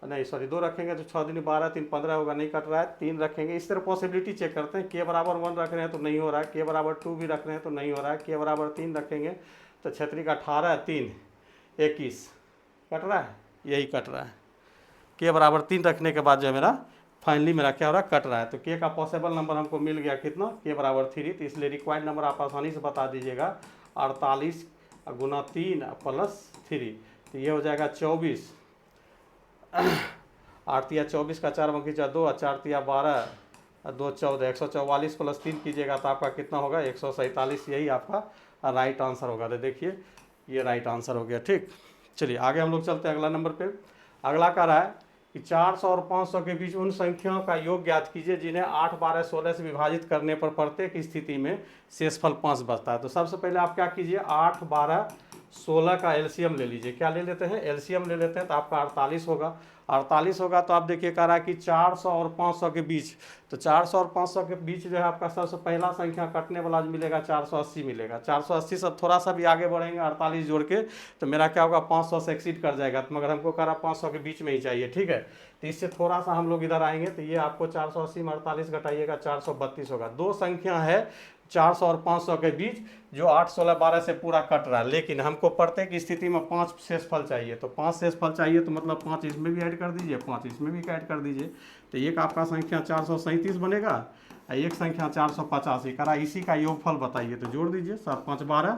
Speaker 1: नहीं सॉरी 2 रखेंगे तो 6 दूनी 12, 3, 15 होगा, नहीं कट रहा है। 3 रखेंगे, इस तरह पॉसिबिलिटी चेक करते हैं। के बराबर 1 रख रहे हैं तो नहीं हो रहा है, के बराबर 2 भी रख रहे हैं तो नहीं हो रहा है, के बराबर 3 रखेंगे तो 6 का 18, 3, 21 कट रहा है, यही कट रहा है। के बराबर 3 रखने के बाद जो है मेरा फाइनली मेरा क्या हो रहा है, कट रहा है। तो के का पॉसिबल नंबर हमको मिल गया कितना, के बराबर 3। तो इसलिए रिक्वायर्ड नंबर आप आसानी से बता दीजिएगा 48 गुना 3 + 3। तो ये हो जाएगा 24। 8 या 24 का 4 में 2, 4 या 12, 2 14, 144 + 3 कीजिएगा तो आपका कितना होगा, 147। यही आपका राइट आंसर होगा। तो देखिए ये राइट आंसर हो गया। ठीक, चलिए आगे हम लोग चलते हैं अगला नंबर पे। अगला कह रहा है कि 400 और 500 के बीच उन संख्याओं का योग ज्ञात कीजिए जिन्हें 8, 12, 16 से विभाजित करने पर प्रत्येक स्थिति में शेषफल 5 बचता है। तो सबसे पहले आप क्या कीजिए, 8, 12, 16 का एलसीएम ले लीजिए। क्या ले लेते हैं, एलसीएम ले लेते हैं। तो आपका 48 होगा। 48 होगा तो आप देखिए कह रहा है कि 400 और 500 के बीच। तो 400 और 500 के बीच जो है आपका सबसे पहला संख्या कटने वाला मिलेगा 480 मिलेगा। 480 से थोड़ा सा भी आगे बढ़ेंगे 48 जोड़ के तो मेरा क्या होगा, 500 से एक्सीड कर जाएगा। तो मगर हमको कह रहा 500 के बीच में ही चाहिए। ठीक है, तो इससे थोड़ा सा हम लोग इधर आएंगे तो ये आपको 480 में 48 घटाइएगा 432 होगा। 2 संख्या है 400 और 500 के बीच जो 8, 16, 12 से पूरा कट रहा है, लेकिन हमको प्रत्येक स्थिति में 5 शेषफल चाहिए। तो 5 शेषफल चाहिए तो मतलब 5 इसमें भी ऐड कर दीजिए, 5 इसमें भी ऐड कर दीजिए। तो एक आपका संख्या 437 बनेगा और एक संख्या 485। करा इसी का योगफल बताइए तो जोड़ दीजिए। 7, 5, 12,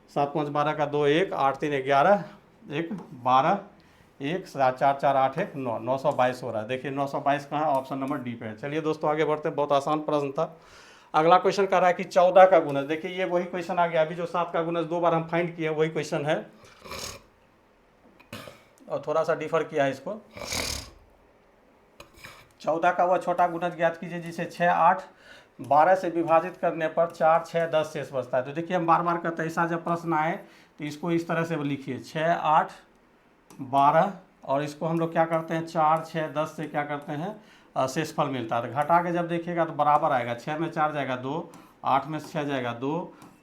Speaker 1: 7, 5, 12 का 2, 1, 8, 3, 11, 1, 12, 1, 4, 4, 8, 1, 9, 922 हो रहा है। देखिए 922 कहाँ, ऑप्शन नंबर डी पे है। चलिए दोस्तों आगे बढ़ते हैं, बहुत आसान प्रश्न था। अगला क्वेश्चन कर रहा है कि 14 का गुणज। देखिए ये वही क्वेश्चन आ गया, अभी जो 7 का गुणज 2 बार हम फाइंड किए वही क्वेश्चन है और थोड़ा सा डिफर किया है इसको। 14 का वह छोटा गुणज ज्ञात कीजिए जिसे 6, 8, 12 से विभाजित करने पर 4, 6, 10 शेष बचता है। तो देखिए हम बार बार कहते हैं ऐसा जब प्रश्न आए तो इसको इस तरह से लिखिए 6, 8, 12 और इसको हम लोग क्या करते हैं 4, 6, 10 से क्या करते हैं शेषफल मिलता है। तो घटा के जब देखिएगा तो बराबर आएगा। 6 में 4 जाएगा 2, 8 में 6 जाएगा 2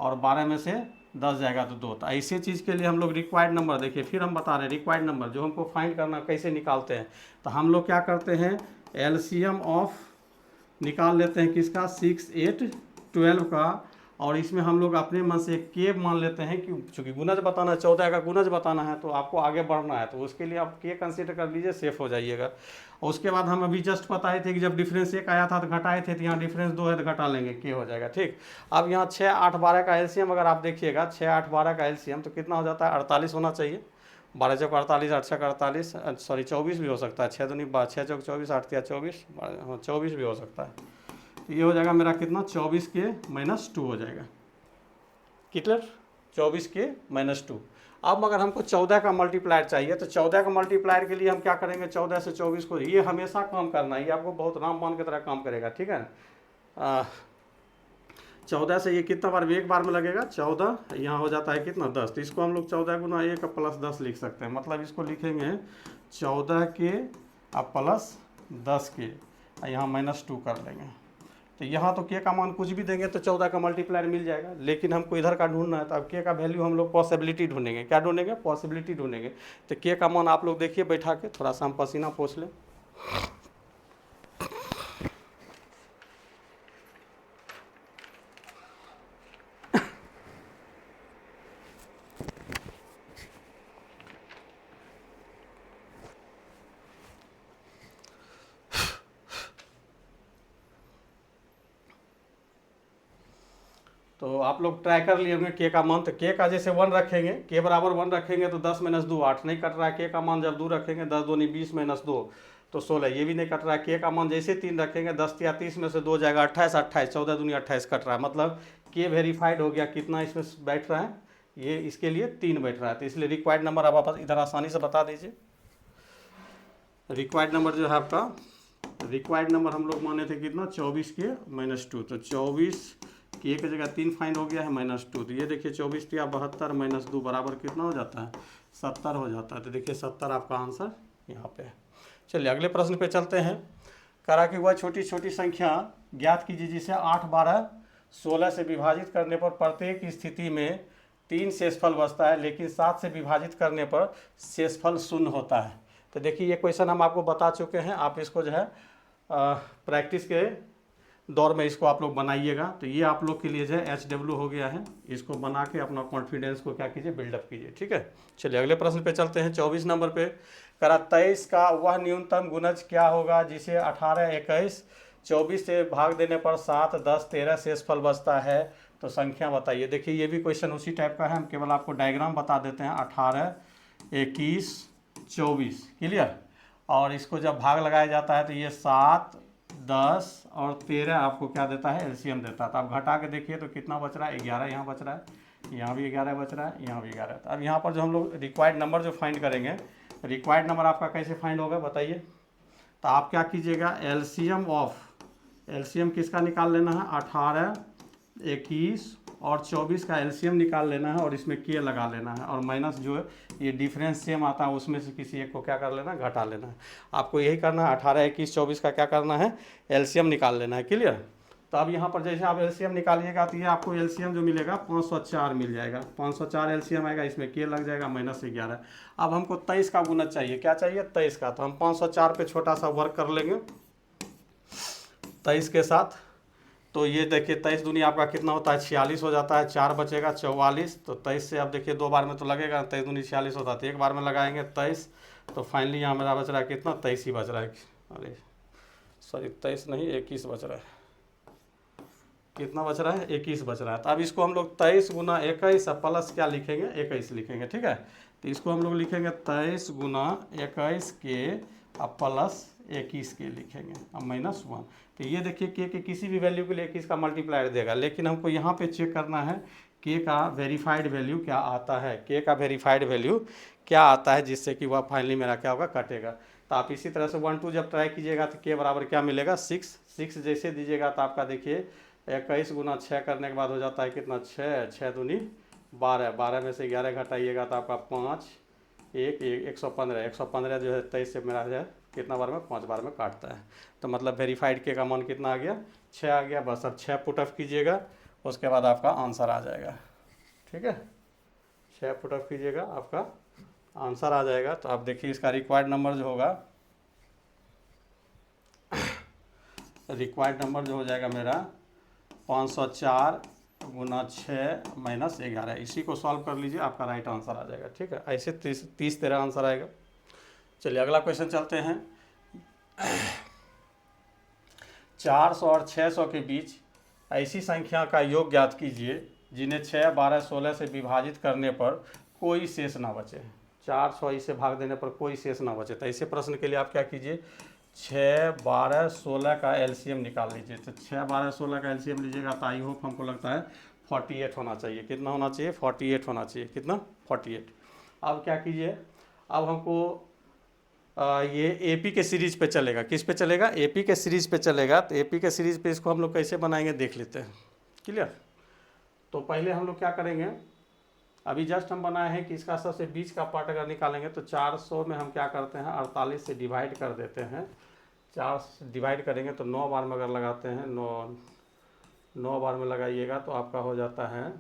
Speaker 1: और 12 में से 10 जाएगा तो 2। तो ऐसे चीज़ के लिए हम लोग रिक्वायर्ड नंबर देखिए फिर हम बता रहे हैं रिक्वायर्ड नंबर जो हमको फाइंड करना कैसे निकालते हैं। तो हम लोग क्या करते हैं एलसीएम ऑफ निकाल लेते हैं किसका, 6, 8, 12 का, और इसमें हम लोग अपने मन से के मान लेते हैं कि चूँकि गुणज बताना है, 14 का गुणज बताना है, तो आपको आगे बढ़ना है, तो उसके लिए आप के कंसीडर कर लीजिए, सेफ हो जाइएगा। और उसके बाद हम अभी जस्ट बताए थे कि जब डिफरेंस 1 आया था तो घटाए थे, तो यहाँ डिफरेंस 2 है तो घटा लेंगे, के हो जाएगा। ठीक, अब यहाँ 6, 8, 12 का एलसीएम अगर आप देखिएगा, 6, 8, 12 का एलसीएम तो कितना हो जाता है, 48 होना चाहिए। 12 चौक 48, 8 छक 48, सॉरी 24 भी हो सकता है, 6 दूनी 6 चौक 24, 8 तिया 24, 24 भी हो सकता है। तो ये हो जाएगा मेरा कितना, 24 के -2 हो जाएगा, कितना, 24 के -2। अब अगर हमको 14 का मल्टीप्लायर चाहिए, तो 14 का मल्टीप्लायर के लिए हम क्या करेंगे, 14 से 24 को, ये हमेशा काम करना है, ये आपको बहुत रामबाण की तरह काम करेगा। ठीक है, 14 से ये कितना बार, एक बार में लगेगा 14, यहाँ हो जाता है कितना, 10, तो इसको हम लोग 14 गुना 1 प्लस 10 लिख सकते हैं। मतलब इसको लिखेंगे 14 के अब प्लस 10 के, यहाँ -2 कर लेंगे। तो यहाँ तो के का मान कुछ भी देंगे तो 14 का मल्टीप्लायर मिल जाएगा, लेकिन हमको इधर का ढूंढना है, तो अब के का वैल्यू हम लोग पॉसिबिलिटी ढूंढेंगे। क्या ढूंढेंगे, पॉसिबिलिटी ढूंढेंगे। तो के का मान आप लोग देखिए बैठा के, थोड़ा सा हम पसीना पोंछ लें। तो आप लोग ट्राई कर लिए होंगे के का मान, तो के का जैसे 1 रखेंगे, के बराबर 1 रखेंगे तो 10 - 2 8 नहीं कट रहा है। के का मान जब 2 रखेंगे, 10 दूनी 20 - 2 तो 16, ये भी नहीं कट रहा है। के का मान जैसे 3 रखेंगे, 10 या 30 में से 2 जाएगा, 28, 28, 14 दूनी 28 कट रहा है। मतलब के वेरीफाइड हो गया, कितना इसमें बैठ रहा है, ये इसके लिए 3 बैठ रहा है। तो इसलिए रिक्वायर्ड नंबर आप वापस इधर आसानी से बता दीजिए। रिक्वायर्ड नंबर जो है आपका, रिक्वायर्ड नंबर हम लोग माने थे कितना, 24 के -2, तो 24 की 1 की जगह 3 फाइंड हो गया है, -2, तो ये देखिए 24 या 72 -2 बराबर कितना हो जाता है, 70 हो जाता है। तो देखिए 70 आपका आंसर यहाँ पे है। चलिए अगले प्रश्न पे चलते हैं। करा कि वह छोटी छोटी संख्या ज्ञात कीजिए जिसे 8, 12, 16 से विभाजित करने पर प्रत्येक स्थिति में 3 शेषफल बचता है, लेकिन 7 से विभाजित करने पर शेषफल 0 होता है। तो देखिए ये क्वेश्चन हम आपको बता चुके हैं, आप इसको जो है प्रैक्टिस के दौर में इसको आप लोग बनाइएगा। तो ये आप लोग के लिए जो है HW हो गया है, इसको बना के अपना कॉन्फिडेंस को क्या कीजिए, बिल्डअप कीजिए। ठीक है, चलिए अगले प्रश्न पे चलते हैं। 24 नंबर पे करा 23 का वह न्यूनतम गुणज क्या होगा जिसे 18, 21, 24 से भाग देने पर 7, 10, 13 शेषफल बचता है, तो संख्या बताइए। देखिए ये भी क्वेश्चन उसी टाइप का है, हम केवल आपको डायग्राम बता देते हैं। 18, 21, 24, क्लियर। और इसको जब भाग लगाया जाता है तो ये 7, 10 और 13 आपको क्या देता है, एलसीएम देता है। तो आप घटा के देखिए तो कितना बच रहा है, 11 यहाँ बच रहा है, यहाँ भी 11 बच रहा है, यहाँ भी 11। तो अब यहाँ पर जो हम लोग रिक्वायर्ड नंबर जो फाइंड करेंगे, रिक्वायर्ड नंबर आपका कैसे फाइंड होगा बताइए। तो आप क्या कीजिएगा, एलसीएम किसका निकाल लेना है, 18, 21 और 24 का एलसीएम निकाल लेना है, और इसमें के लगा लेना है, और माइनस जो ये डिफरेंस सेम आता है उसमें से किसी एक को क्या कर लेना है, घटा लेना है। आपको यही करना है, 18, 21, 24 का क्या करना है, एलसीएम निकाल लेना है, क्लियर। तो अब यहाँ पर जैसे आप एलसीएम निकालिएगा तो ये आपको एलसीएम जो मिलेगा 504 मिल जाएगा, 504 एलसीएम आएगा, इसमें के लग जाएगा -11। अब हमको 23 का गुणज चाहिए, क्या चाहिए, 23 का। तो हम 504 पे छोटा सा वर्क कर लेंगे 23 के साथ। तो ये देखिए 23 दूनी आपका कितना होता है, 46 हो जाता है, 4 बचेगा 44। तो 23 से अब देखिए 2 बार में तो लगेगा, 23 दूनी 46 होता है, तो 1 बार में लगाएंगे 23। तो फाइनली यहाँ मेरा बच रहा है कितना, 23 ही बच रहा है। अरे सॉरी 23 नहीं, 21 बच रहा है। कितना बच रहा है, 21 बच रहा है। तो अब इसको हम लोग 23 गुना 21 प्लस क्या लिखेंगे, 21 लिखेंगे। ठीक है, तो इसको हम लोग लिखेंगे 23 गुना 21 के अब प्लस 21 के लिखेंगे, अब -1। तो ये देखिए के किसी भी वैल्यू के लिए 21 का मल्टीप्लायर देगा, लेकिन हमको यहाँ पे चेक करना है के का वेरीफाइड वैल्यू क्या आता है, के का वेरीफाइड वैल्यू क्या आता है, जिससे कि वह फाइनली मेरा क्या होगा, कटेगा। तो आप इसी तरह से 1, 2 जब ट्राई कीजिएगा तो के बराबर क्या मिलेगा, 6 जैसे दीजिएगा तो आपका देखिए 21 गुना 6 करने के बाद हो जाता है कितना, 6 दूनी 12, 12 में से 11 घटाइएगा तो आपका 5, 115, 115 जो है 23 से मेरा है कितना बार में, 5 बार में काटता है। तो मतलब वेरीफाइड के का मान कितना आ गया, 6 आ गया। बस अब 6 पुट ऑफ कीजिएगा, उसके बाद आपका आंसर आ जाएगा। ठीक है, 6 पुट ऑफ कीजिएगा, आपका आंसर आ जाएगा। तो आप देखिए इसका रिक्वायर्ड नंबर जो होगा, रिक्वायर्ड नंबर जो हो जाएगा मेरा 504 गुना 6 माइनस 11, इसी को सॉल्व कर लीजिए, आपका राइट आंसर आ जाएगा। ठीक है, ऐसे 30 13 आंसर आएगा। चलिए अगला क्वेश्चन चलते हैं। 400 और 600 के बीच ऐसी संख्या का योग ज्ञात कीजिए जिन्हें 6, 12, 16 से विभाजित करने पर कोई शेष ना बचे। 400 इसे भाग देने पर कोई शेष ना बचे, तो ऐसे प्रश्न के लिए आप क्या कीजिए, 6, 12, 16 का एलसीएम निकाल लीजिए। तो 6, 12, 16 का एलसीएम लीजिएगा तो आई होप हमको लगता है 48 होना चाहिए। कितना होना चाहिए, 48 होना चाहिए। कितना, 48। अब क्या कीजिए, अब हमको ये एपी के सीरीज पे चलेगा। किस पे चलेगा, एपी के सीरीज पे चलेगा। तो एपी के सीरीज पे इसको हम लोग कैसे बनाएंगे देख लेते हैं। क्लियर। तो पहले हम लोग क्या करेंगे, अभी जस्ट हम बनाए हैं कि इसका सबसे बीच का पार्ट अगर निकालेंगे तो 400 में हम क्या करते हैं, 48 से डिवाइड कर देते हैं। 4 से डिवाइड करेंगे तो 9 बार में अगर लगाते हैं, 9 बार में लगाइएगा तो आपका हो जाता है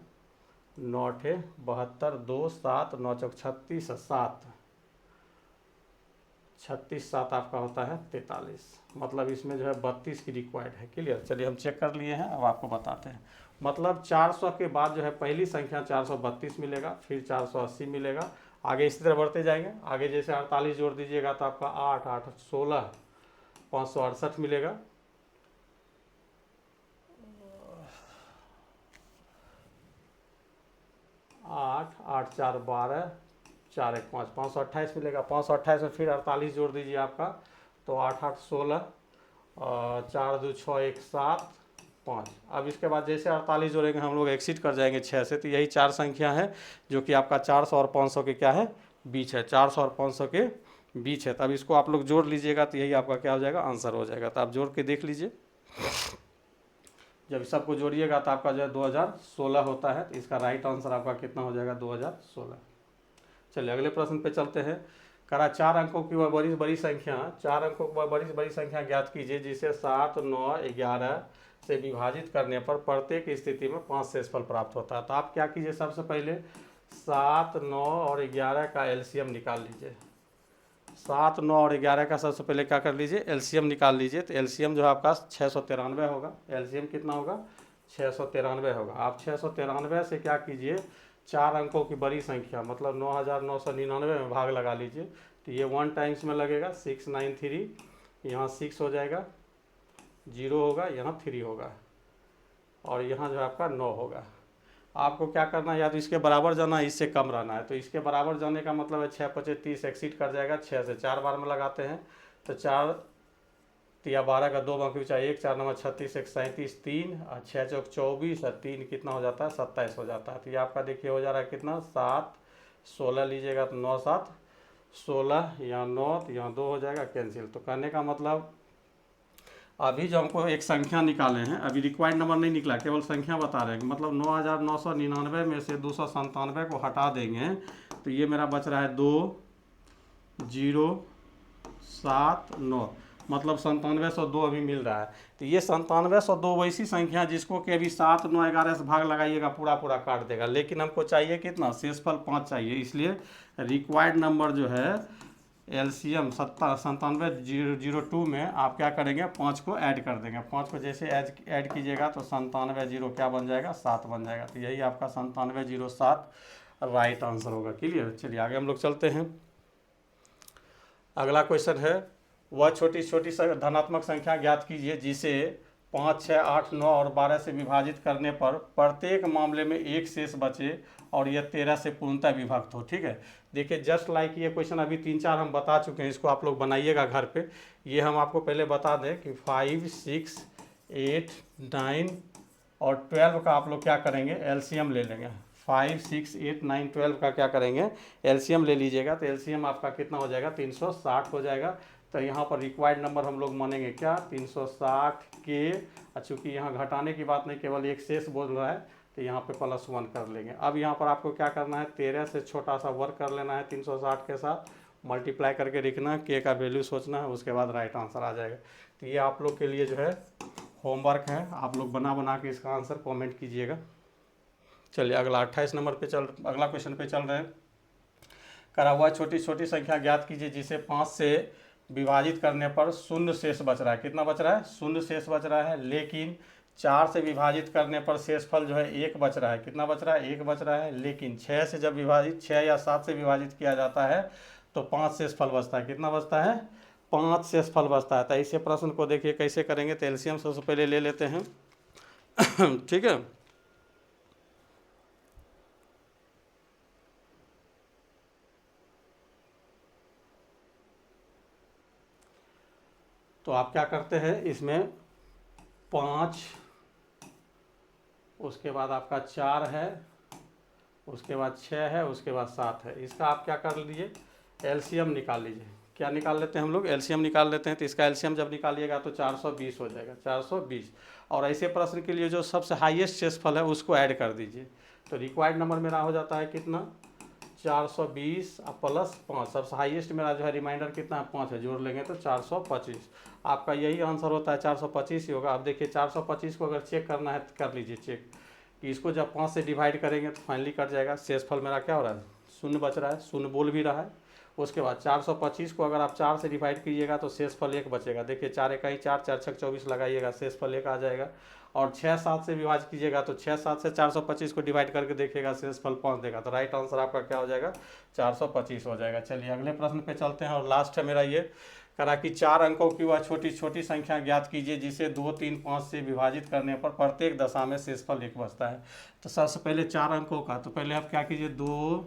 Speaker 1: 9 × 72, 2, 7, 9 × 36, 7, 36, 7 आपका होता है 43। मतलब इसमें जो है 32 की रिक्वायर्ड है। क्लियर। चलिए हम चेक कर लिए हैं, अब आपको बताते हैं। मतलब 400 के बाद जो है पहली संख्या 432 मिलेगा, फिर 480 मिलेगा, आगे इसी तरह बढ़ते जाएंगे। आगे जैसे 48 जोड़ दीजिएगा तो आपका 8, 8, 16, 568 मिलेगा। 8, 8, 4, 12, 4, 1, 5, 528 मिलेगा। 528 में फिर 48 जोड़ दीजिए आपका, तो 8, 8, 16, 4, 2, 6, 1, 7, 5। अब इसके बाद जैसे 48 जोड़ेंगे हम लोग एक्सिट कर जाएंगे 6 से। तो यही 4 संख्या है जो कि आपका 400 और 500 के क्या है, बीच है। 400 और 500 के बीच है। तब इसको आप लोग जोड़ लीजिएगा तो यही आपका क्या हो जाएगा, आंसर हो जाएगा। तो आप जोड़ के देख लीजिए। जब सबको जोड़िएगा तो आपका जो है 2016 होता है। तो इसका राइट आंसर आपका कितना हो जाएगा, 2016। चलिए अगले प्रश्न पे चलते हैं। करा 4 अंकों की वह बड़ी संख्या, 4 अंकों की वह बड़ी संख्या ज्ञात कीजिए जिसे 7, 9, 11 से विभाजित करने पर प्रत्येक स्थिति में 5 शेषफल प्राप्त होता है। तो आप क्या कीजिए, सबसे पहले 7, 9 और 11 का एलसीएम निकाल लीजिए। 7, 9 और 11 का सबसे पहले क्या कर लीजिए, एलसीएम निकाल लीजिए। तो एलसीएम जो है आपका 693 होगा। एलसीएम कितना होगा, 693 होगा। आप 693 से क्या कीजिए, 4 अंकों की बड़ी संख्या मतलब 9999 में भाग लगा लीजिए। तो ये 1 टाइम्स में लगेगा, 693, यहाँ 6 हो जाएगा, 0 होगा, यहाँ 3 होगा, और यहाँ जो आपका 9 होगा। आपको क्या करना है, या तो इसके बराबर जाना है, इससे कम रहना है। तो इसके बराबर जाने का मतलब है 6, 25, 30 एक्सीड कर जाएगा। 6 से 4 बार में लगाते हैं तो 4 या 12 का 2 बाकी बचा 1, 4 9 36, 1 37, 3 और 6 चौक 24 और 3 कितना हो जाता है, 27 हो जाता है। तो ये आपका देखिए हो जा रहा है कितना, 7, 16 लीजिएगा तो 9, 7, 16, यहाँ 9, तो यहाँ 2 हो जाएगा, कैंसिल। तो कहने का मतलब अभी जो हमको एक संख्या निकाले हैं, अभी रिक्वायर्ड नंबर नहीं निकला, केवल संख्या बता रहे हैं। मतलब 9999 में से 297 को हटा देंगे तो ये मेरा बच रहा है 2, 0, 7, 9। मतलब 9702 अभी मिल रहा है। तो ये 9702 वैसी संख्या जिसको कि अभी 7, 9, 11 से भाग लगाइएगा पूरा पूरा काट देगा। लेकिन हमको चाहिए कितना, शेषफल 5 चाहिए। इसलिए रिक्वायर्ड नंबर जो है एलसीएम 9702 में आप क्या करेंगे, 5 को ऐड कर देंगे। 5 को जैसे ऐड कीजिएगा तो 97 क्या बन जाएगा, 7 बन जाएगा। तो यही आपका 9707 राइट आंसर होगा। क्लियर। चलिए आगे हम लोग चलते हैं। अगला क्वेश्चन है, वह छोटी छोटी धनात्मक संख्या ज्ञात कीजिए जिसे 5, 6, 8, 9 और 12 से विभाजित करने पर प्रत्येक मामले में एक शेष बचे और यह 13 से पूर्णतः विभक्त हो। ठीक है। देखिए जस्ट लाइक ये क्वेश्चन अभी 3-4 हम बता चुके हैं, इसको आप लोग बनाइएगा घर पे। ये हम आपको पहले बता दें कि 5, 6, 8, 9 और 12 का आप लोग क्या करेंगे, एलसीएम ले लेंगे। 5, 6, 8, 9, 12 का क्या करेंगे, एलसीएम ले लीजिएगा। तो एलसीएम आपका कितना हो जाएगा, 360 हो जाएगा। तो यहाँ पर रिक्वायर्ड नंबर हम लोग मानेंगे क्या, 360 के। चूँकि यहाँ घटाने की बात नहीं, केवल एक शेष बोल रहा है, तो यहाँ पे +1 कर लेंगे। अब यहाँ पर आपको क्या करना है, 13 से छोटा सा वर्क कर लेना है 360 के साथ, मल्टीप्लाई करके लिखना, के का वैल्यू सोचना है, उसके बाद राइट आंसर आ जाएगा। तो ये आप लोग के लिए जो है होमवर्क है, आप लोग बना के इसका आंसर कॉमेंट कीजिएगा। चलिए अगला 28 नंबर पे अगला क्वेश्चन पे चल रहे हैं। करा हुआ छोटी छोटी संख्या ज्ञात कीजिए जिसे 5 से विभाजित करने पर शून्य शेष बच रहा है। कितना बच रहा है? शून्य शेष बच रहा है। लेकिन 4 से विभाजित करने पर शेषफल जो है 1 बच रहा है। कितना बच रहा है? 1 बच रहा है। लेकिन 6 से जब विभाजित 6 या 7 से विभाजित किया जाता है तो 5 शेषफल बचता है। कितना बचता है? 5 शेषफल बचता है। तो ऐसे प्रश्न को देखिए कैसे करेंगे। तो एलसीएम सबसे पहले ले लेते हैं। ठीक है, तो आप क्या करते हैं, इसमें 5, उसके बाद आपका 4 है, उसके बाद 6 है, उसके बाद 7 है। इसका आप क्या कर लीजिए, एलसीएम निकाल लीजिए। क्या निकाल लेते हैं हम लोग? एलसीएम निकाल लेते हैं। तो इसका एलसीएम जब निकालिएगा तो 420 हो जाएगा, 420। और ऐसे प्रश्न के लिए जो सबसे हाईएस्ट शेषफल है उसको ऐड कर दीजिए। तो रिक्वायर्ड नंबर मेरा हो जाता है कितना? 420 प्लस 5। सबसे हाईएस्ट मेरा जो है रिमाइंडर कितना है? 5 है। जोड़ लेंगे तो 425। आपका यही आंसर होता है, 425 ही होगा। अब देखिए 425 को अगर चेक करना है तो कर लीजिए चेक कि इसको जब 5 से डिवाइड करेंगे तो फाइनली कट जाएगा। शेषफल मेरा क्या हो रहा है? शून्य बच रहा है। शून्य बोल भी रहा है। उसके बाद 425 को अगर आप 4 से डिवाइड कीजिएगा तो शेषफल 1 बचेगा। देखिए 4 1 4, 4 6 24 लगाइएगा, शेषफल 1 आ जाएगा। और 6 7 से विभाजित कीजिएगा तो 6 7 से 425 को डिवाइड करके देखिएगा, शेषफल 5 देगा। तो राइट आंसर आपका क्या हो जाएगा? 425 हो जाएगा। चलिए अगले प्रश्न पे चलते हैं। और लास्ट है मेरा ये करा कि 4 अंकों की वह छोटी छोटी संख्या ज्ञात कीजिए जिसे 2 3 5 से विभाजित करने पर प्रत्येक दशा में शेषफल 1 बचता है। तो सबसे पहले 4 अंकों का, तो पहले आप क्या कीजिए, 2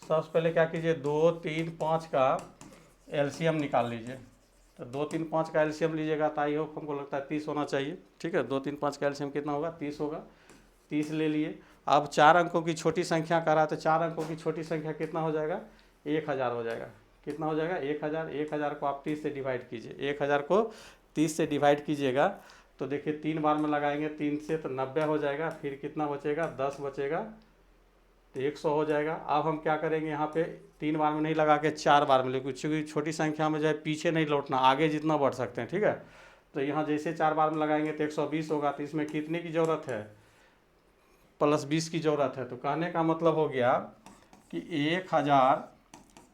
Speaker 1: सबसे पहले क्या कीजिए, 2 3 5 का एलसीएम निकाल लीजिए। तो 2 3 5 का एलसीएम लीजिएगा तो आई होप हमको लगता है 30 होना चाहिए। ठीक है, 2 3 5 का एलसीएम कितना होगा? 30 होगा। 30 ले लिए। अब 4 अंकों की छोटी संख्या करा, तो 4 अंकों की छोटी संख्या कितना हो जाएगा? 1000 हो जाएगा। कितना हो जाएगा? 1000। 1000 को आप 30 से डिवाइड कीजिए। 1000 को 30 से डिवाइड कीजिएगा तो देखिए 3 बार में लगाएंगे 3 से तो 90 हो जाएगा। फिर कितना बचेगा? 10 बचेगा, तो 100 हो जाएगा। अब हम क्या करेंगे, यहाँ पे 3 बार में नहीं लगा के 4 बार में, लेकिन क्योंकि छोटी संख्या में जो है पीछे नहीं लौटना, आगे जितना बढ़ सकते हैं। ठीक है, तो यहाँ जैसे 4 बार में लगाएंगे तो 120 होगा। तो इसमें कितने की ज़रूरत है? +20 की ज़रूरत है। तो कहने का मतलब हो गया कि 1000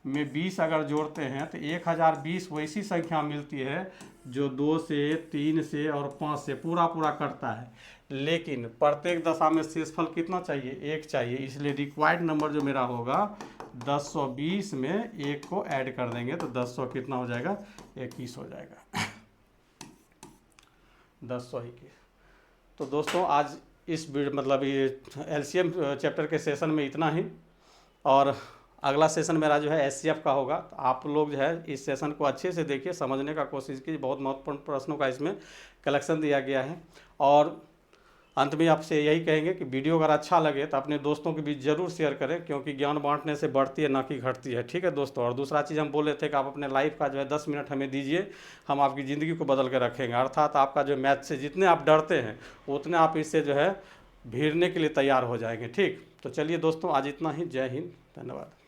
Speaker 1: में 20 अगर जोड़ते हैं तो 1020 वैसी संख्या मिलती है जो 2 से 3 से और 5 से पूरा पूरा कटता है। लेकिन प्रत्येक दशा में शेषफल कितना चाहिए? 1 चाहिए। इसलिए रिक्वायर्ड नंबर जो मेरा होगा 1020 में 1 को ऐड कर देंगे तो 1000 कितना हो जाएगा? 21 हो जाएगा। 1021। तो दोस्तों आज इस मतलब ये एलसीएम चैप्टर के सेशन में इतना ही। और अगला सेशन मेरा जो है एचसीएफ का होगा। तो आप लोग जो है इस सेशन को अच्छे से देखिए, समझने का कोशिश कीजिए। बहुत महत्वपूर्ण प्रश्नों का इसमें कलेक्शन दिया गया है। और अंत में आपसे यही कहेंगे कि वीडियो अगर अच्छा लगे तो अपने दोस्तों के बीच जरूर शेयर करें, क्योंकि ज्ञान बांटने से बढ़ती है ना कि घटती है। ठीक है दोस्तों। और दूसरा चीज़ हम बोले थे कि आप अपने लाइफ का जो है 10 मिनट हमें दीजिए, हम आपकी ज़िंदगी को बदल के रखेंगे। अर्थात आपका जो मैथ से जितने आप डरते हैं उतने आप इससे जो है भिड़ने के लिए तैयार हो जाएंगे। ठीक, तो चलिए दोस्तों आज इतना ही। जय हिंद, धन्यवाद।